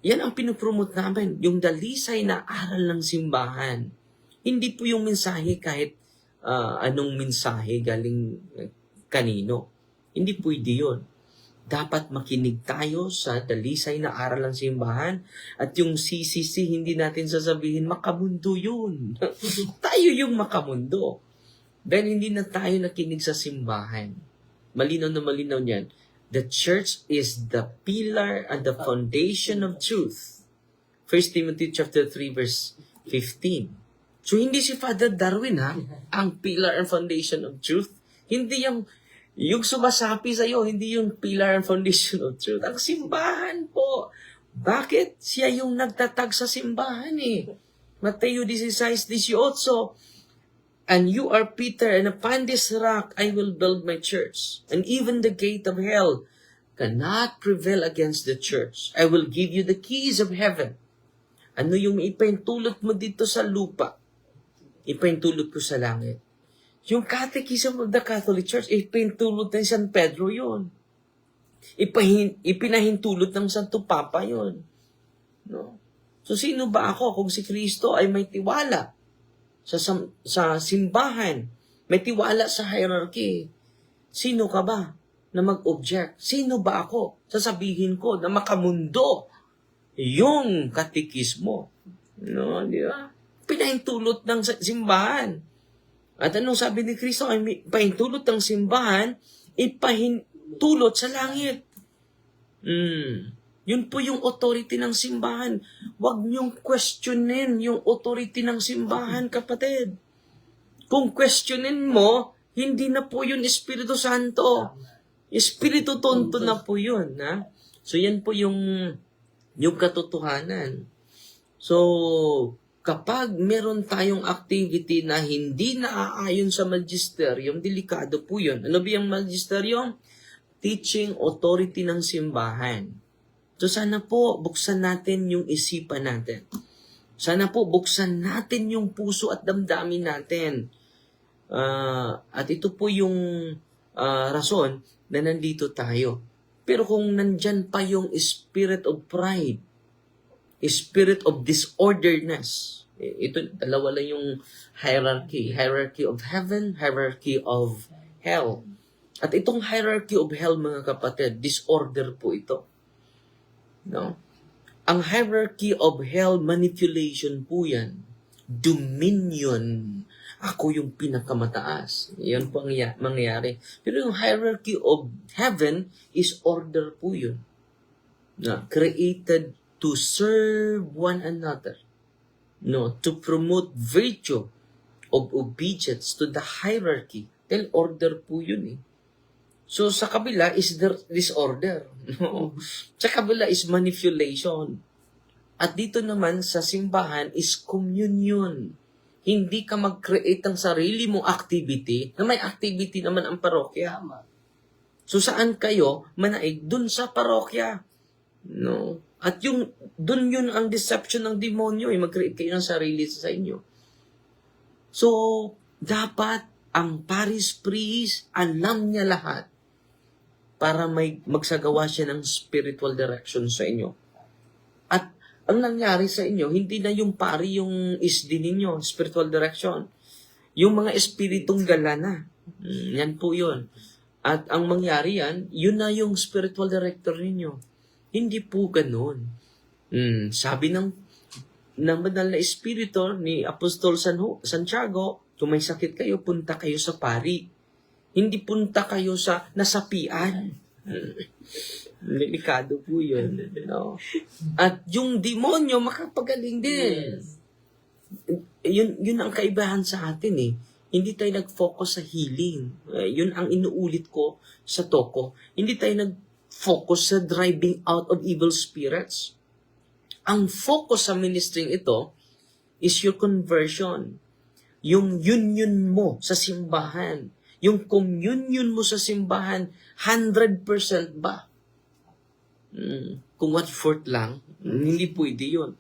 yan ang pinopromote namin, yung dalisay na aral ng simbahan. Hindi po yung mensahe kahit anong mensahe galing kanino. Hindi pwede yun. Dapat makinig tayo sa dalisay na aral ng simbahan at yung CCC, hindi natin sasabihin, makamundo yun. Tayo yung makamundo. Dahil hindi na tayo nakinig sa simbahan. Malinaw na malinaw niyan. The church is the pillar and the foundation of truth. 1 Timothy chapter 3 verse 15. So hindi si Father Darwin ang pillar and foundation of truth. Hindi yung sumasapi sa'yo, hindi yung pillar and foundation of truth. Ang simbahan po. Bakit? Siya yung nagtatag sa simbahan eh. Mateo 16:18. And you are Peter, and upon this rock I will build my church. And even the gate of hell cannot prevail against the church. I will give you the keys of heaven. Ano yung ipaintulot mo dito sa lupa? Ipaintulot ko sa langit. Yung Catechism of the Catholic Church, ipinahintulot ng San Pedro yun. Ipinahintulot ng Santo Papa yun. No? So, sino ba ako kung si Kristo ay may tiwala sa simbahan, may tiwala sa hierarchy? Sino ka ba na mag-object? Sino ba ako? Sasabihin ko na makamundo yung katekismo. No, di ba? Pinahintulot ng simbahan. At anong sabi ni Kristo? Ay pahintulot ng simbahan, ipahintulot sa langit. Yun po yung authority ng simbahan. Huwag niyong questionin yung authority ng simbahan, kapatid. Kung questionin mo, hindi na po yun Espiritu Santo. Espiritu Tonto na po yun. Ha? So yan po yung katotohanan. So, kapag meron tayong activity na hindi naaayon sa magisterium, delikado po yun. Ano ba yung magisterium? Teaching authority ng simbahan. So sana po buksan natin yung isipan natin. Sana po buksan natin yung puso at damdamin natin. At ito po yung rason na nandito tayo. Pero kung nandyan pa yung spirit of pride, spirit of disorderness, ito, dalawa lang yung hierarchy. Hierarchy of heaven, hierarchy of hell. At itong hierarchy of hell, mga kapatid, disorder po ito. No? Ang hierarchy of hell, manipulation po yan. Dominion. Ako yung pinakamataas. Yan po ang mangyayari. Pero yung hierarchy of heaven is order po yun. Na, created to serve one another. No, to promote virtue of obedience to the hierarchy. Dahil order po yun eh. So, sa kabila is disorder. No? Sa kabila is manipulation. At dito naman sa simbahan is communion. Hindi ka mag-create ng sarili mong activity na may activity naman ang parokya. So, saan kayo manaig? Dun sa parokya. No? At dun yun ang deception ng demonyo. Mag-create kayo ng sarili sa inyo. So, dapat ang parish priest, alam niya lahat para magsagawa siya ng spiritual direction sa inyo. At ang nangyari sa inyo, hindi na yung pari yung isdi ninyo, spiritual direction. Yung mga espiritong gala na. Yan po yun. At ang mangyari yan, yun na yung spiritual director ninyo. Hindi po ganun. Sabi ng banal na espiritu ni Apostol Santiago, kung may sakit kayo, punta kayo sa pari. Hindi punta kayo sa nasapian. Delikado po yun. No? At yung demonyo, makapagaling din. Yun ang kaibahan sa atin eh. Hindi tayo nag-focus sa healing. Yun ang inuulit ko sa toko. Hindi tayo nag-focus sa driving out of evil spirits. Ang focus sa ministry ito is your conversion. Yung union mo sa simbahan. Yung communion mo sa simbahan, 100% ba? Kung 1/4 lang, hindi pwede yun.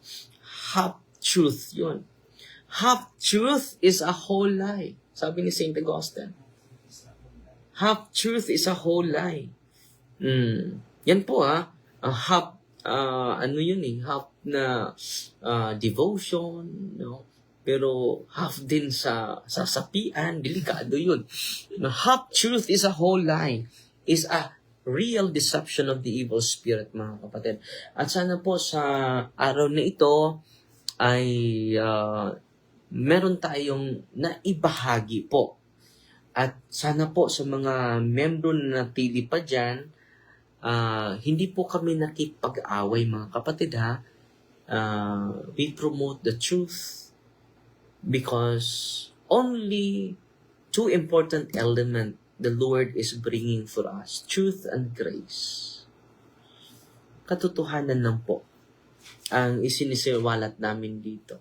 Half truth yun. Half truth is a whole lie. Sabi ni St. Augustine. Half truth is a whole lie. Yan po half, yun eh, half na devotion, no? Pero half din sa sapian, delikado yun. No, half truth is a whole lie, is a real deception of the evil spirit, mga kapatid. At sana po sa araw na ito ay meron tayong naibahagi po. At sana po sa mga membro na natili pa dyan, hindi po kami nakipag-away, mga kapatid ha. We promote the truth because only two important elements the Lord is bringing for us, truth and grace. Katotohanan lang po ang isinisiwalat namin dito.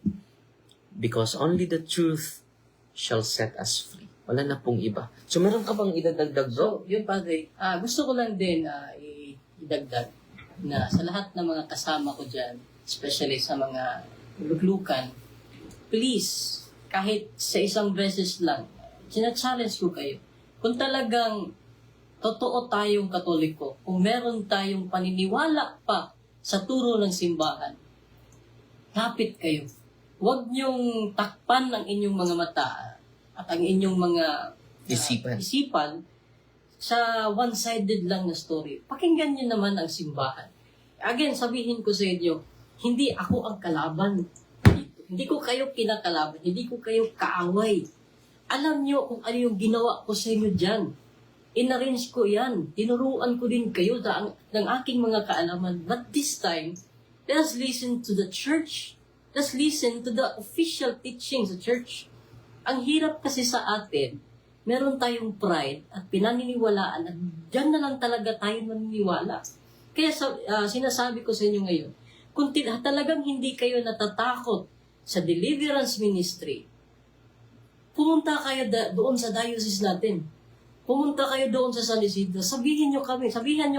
Because only the truth shall set us free. Wala na pong iba. So, meron ka bang idadagdag, bro? So, yun Padre, gusto ko lang din idagdag na sa lahat ng mga kasama ko dyan, especially sa mga luglukan, please, kahit sa isang beses lang, sina-challenge ko kayo. Kung talagang totoo tayong Katoliko, kung meron tayong paniniwala pa sa turo ng simbahan, lapit kayo. Huwag niyong takpan ang inyong mga mata at ang inyong mga isipan sa one-sided lang na story. Pakinggan niyo naman ang simbahan. Again, sabihin ko sa inyo, hindi ako ang kalaban dito. Hindi ko kayo kinakalaban. Hindi ko kayo kaaway. Alam niyo kung ano yung ginawa ko sa inyo dyan. In-arrange ko yan. Tinuruan ko din kayo ng aking mga kaalaman. But this time, let us listen to the church. Let's listen to the official teachings of the church. Ang hirap kasi sa atin, meron tayong pride at pinaniniwalaan at dyan na lang talaga tayo maniniwala. Kaya sinasabi ko sa inyo ngayon, kung talagang hindi kayo natatakot sa deliverance ministry, pumunta kayo doon sa diocese natin. Pumunta kayo doon sa San Isidro. Sabihan nyo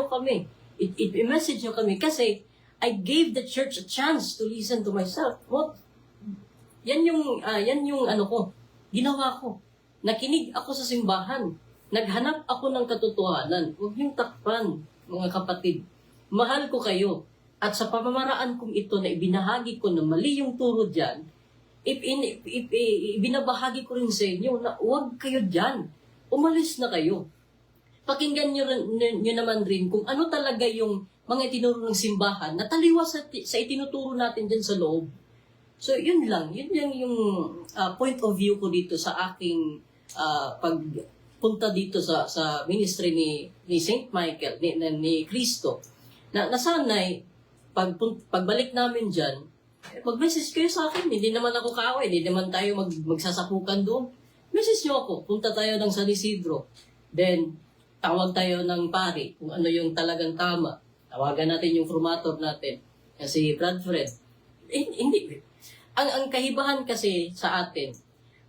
kami. I-message nyo kami kasi I gave the church a chance to listen to myself. What? Yan yung ginawa ko. Nakinig ako sa simbahan. Naghanap ako ng katotohanan. Huwag yung takpan, mga kapatid. Mahal ko kayo. At sa pamamaraan kong ito na ibinahagi ko na mali yung turo dyan, ibinabahagi ko rin sa inyo na huwag kayo dyan. Umalis na kayo. Pakinggan nyo naman rin kung ano talaga yung mga itinuro ng simbahan na taliwas sa itinuturo natin dyan sa loob. So, yun lang. Yun lang yung point of view ko dito sa aking pagpunta dito sa ministry ni St. Michael, ni Cristo. Na sana'y, pagbalik namin dyan, mag-message kayo sa akin. Hindi naman ako kaaway. Hindi naman tayo magsasapukan doon. Message nyo ako. Punta tayo ng San Isidro. Then, tawag tayo ng pari kung ano yung talagang tama. Tawagan natin yung formator natin. Kasi Bradfred. Hindi. Ang kahibahan kasi sa atin,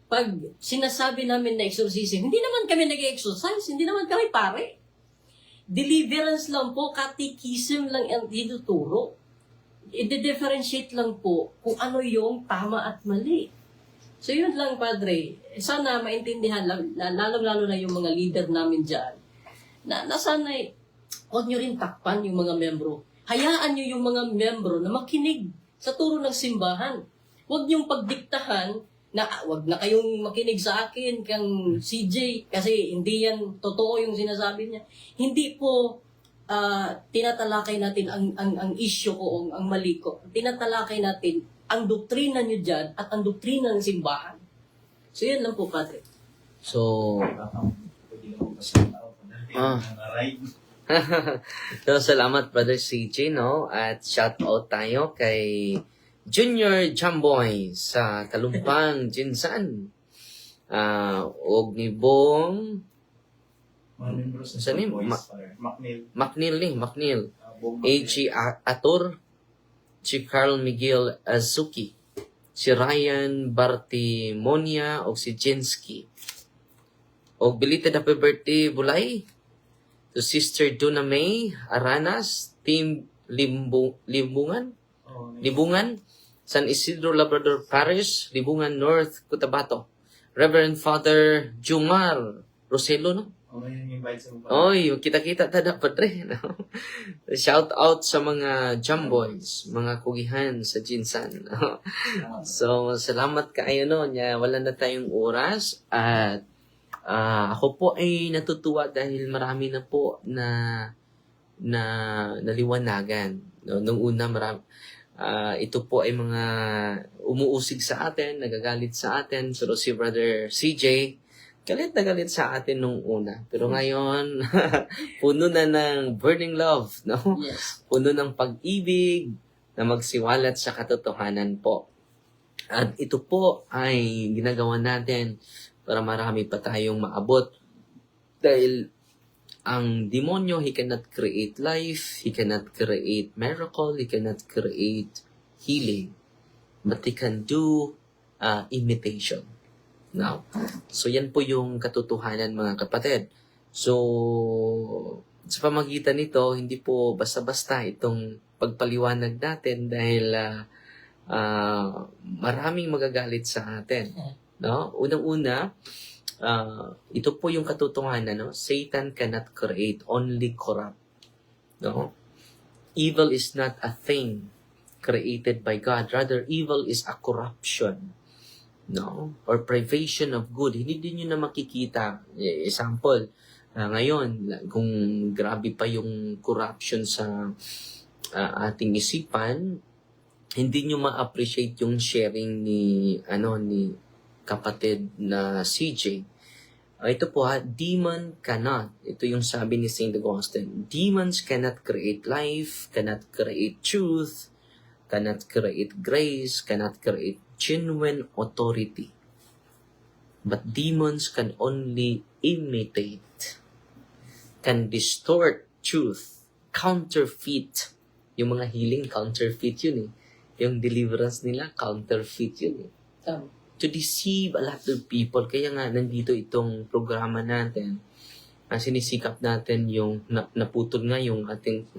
pag sinasabi namin na exorcism, hindi naman kami nag-exorcise. Hindi naman kami pare. Deliverance lang po, catechism lang ang tinuturo. I-differentiate lang po kung ano yung tama at mali. So yun lang, Padre. Sana maintindihan, lalong-lalo na yung mga leader namin dyan, na sana'y huwag nyo rin takpan yung mga membro. Hayaan nyo yung mga membro na makinig sa turo ng simbahan. Huwag niyong pagdiktahan na wag na kayong makinig sa akin kang CJ kasi hindi yan totoo yung sinasabi niya. Hindi po tinatalakay natin ang issue ko, ang mali ko. Tinatalakay natin ang doktrina niyo diyan at ang doktrina ng simbahan. So yan lang po, Padre. So, so, salamat Brother CJ, no? At shout out tayo kay Junior Jamboy sa Talumpang, Jinsan. Og ni Bong sa ni Macnil. A.G. Ator, si Carl Miguel Azuki, si Ryan Bartimonia, o si Jensky. O belated happy birthday, Bulay, to Sister Duna May Aranas, Team Libungan, San Isidro Labrador Parish, Libungan North, Cotabato. Reverend Father Jumar Roselo, no? Oy, kita-kita tada padre, no? Shout out sa mga Jumboys, mga kugihan sa Jinsan. No? So, salamat kaayo no, nya wala na tayong oras at ako po ay natutuwa dahil marami na po na naliwanagan. No? Nung una, ito po ay mga umuusig sa atin, nagagalit sa atin. Pero si Brother CJ, galit na galit sa atin nung una. Pero ngayon, puno na ng burning love. No? Yes. Puno ng pag-ibig na magsiwalat sa katotohanan po. At ito po ay ginagawa natin para marami pa tayong maabot. Dahil ang demonyo, he cannot create life, he cannot create miracle, he cannot create healing. But he can do imitation. Now, so yan po yung katotohanan mga kapatid. So, sa pamagitan nito, hindi po basta-basta itong pagpaliwanag natin dahil maraming magagalit sa atin. No? Unang-una, ito po yung katotohanan, no? Satan cannot create, only corrupt. No? Evil is not a thing created by God. Rather, evil is a corruption. No? Or privation of good. Hindi din yun na makikita. Example, ngayon, kung grabe pa yung corruption sa ating isipan, hindi nyo ma-appreciate yung sharing ni kapatid na CJ. Ito po demon cannot. Ito yung sabi ni St. Augustine. Demons cannot create life, cannot create truth, cannot create grace, cannot create genuine authority. But demons can only imitate, can distort truth, counterfeit. Yung mga healing, counterfeit yun eh. Yung deliverance nila, counterfeit yun eh. Tama. To deceive a lot of people. Kaya nga, nandito itong programa natin. Sinisikap natin yung, naputol nga yung ating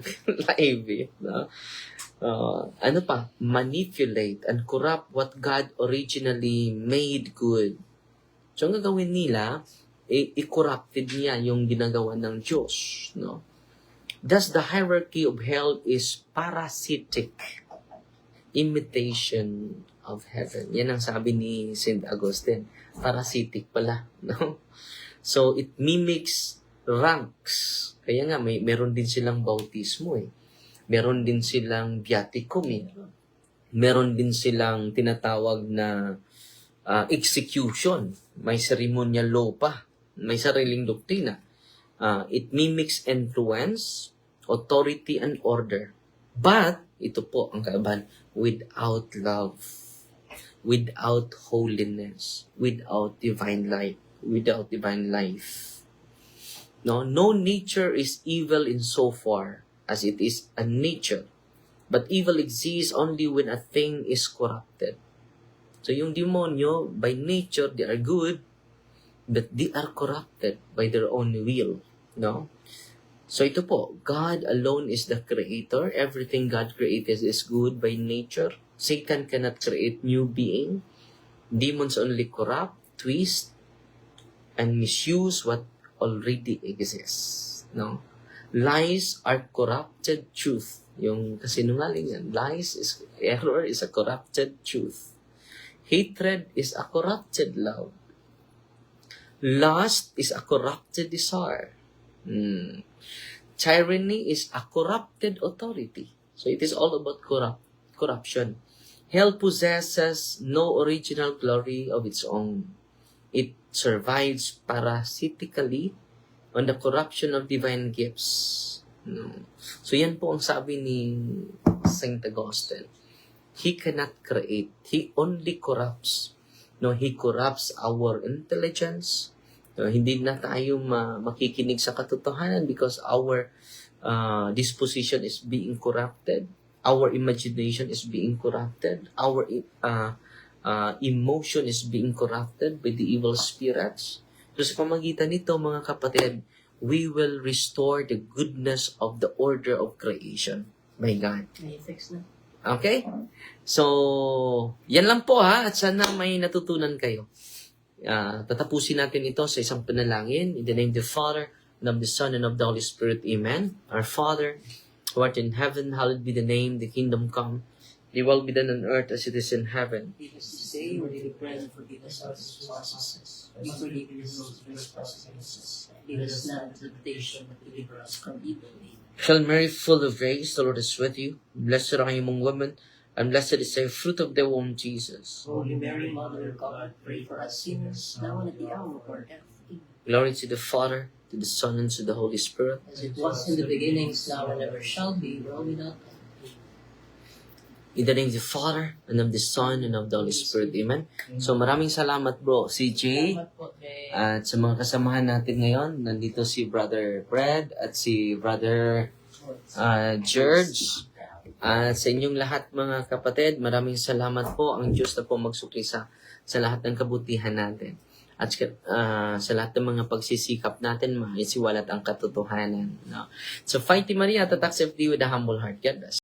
live eh. No? Manipulate and corrupt what God originally made good. So, ang gagawin nila, i-corrupted niya yung ginagawa ng Diyos. No? Thus, the hierarchy of hell is parasitic imitation of heaven. Yan ang sabi ni St. Augustine. Parasitic pala. No? So, it mimics ranks. Kaya nga, meron din silang bautismo eh. Meron din silang viaticum eh. Meron din silang tinatawag na execution. May ceremonial law pa. May sariling doktrina. It mimics influence, authority, and order. But, ito po ang kaibahan, without love, without holiness, without divine life, No nature is evil in so far as it is a nature. But evil exists only when a thing is corrupted. So yung demonyo, by nature, they are good, but they are corrupted by their own will. No? So ito po, God alone is the creator. Everything God created is good by nature. Satan cannot create new being. Demons only corrupt, twist, and misuse what already exists. No? Lies are corrupted truth. Yung kasinungaling yan. Error is a corrupted truth. Hatred is a corrupted love. Lust is a corrupted desire. Tyranny is a corrupted authority. So it is all about corruption. Hell possesses no original glory of its own. It survives parasitically on the corruption of divine gifts. So yan po ang sabi ni Saint Augustine. He cannot create. He only corrupts. He corrupts our intelligence. Hindi na tayo makikinig sa katotohanan because our disposition is being corrupted. Our imagination is being corrupted. Our emotion is being corrupted by the evil spirits. So sa pamagitan nito, mga kapatid, we will restore the goodness of the order of creation by God. May fix na. Okay? So, yan lang po ha. At sana may natutunan kayo. Tatapusin natin ito sa isang panalangin. In the name of the Father, and of the Son, and of the Holy Spirit. Amen. Our Father, who art in heaven, hallowed be the name, the kingdom come. Thy will be done on earth as it is in heaven. Give us this day our daily bread, and forgive us our trespasses. We forgive us our trespasses. Lead us not into temptation, but deliver us from evil. Amen. Hail Mary, full of grace, the Lord is with you. Blessed are you among women, and blessed is the fruit of thy womb, Jesus. Holy Mary, Mother of God, pray for us sinners, now and at the hour of our death. Amen. Glory to the Father, to the Son, and to the Holy Spirit. As it was in the beginning, now and ever shall be, world without end. In the name of the Father, and of the Son, and of the Holy Spirit. Amen. So maraming salamat bro, CJ. Salamat po, Dre. At sa mga kasamahan natin ngayon, nandito si Brother Fred at si Brother George. At sa inyong lahat mga kapatid, maraming salamat po. Ang Diyos na po magsukli sa lahat ng kabutihan natin. At sa lahat ng mga pagsisikap natin, maisiwalat ang katotohanan. No? So, Fighting Maria, tatak safety with a humble heart. God bless.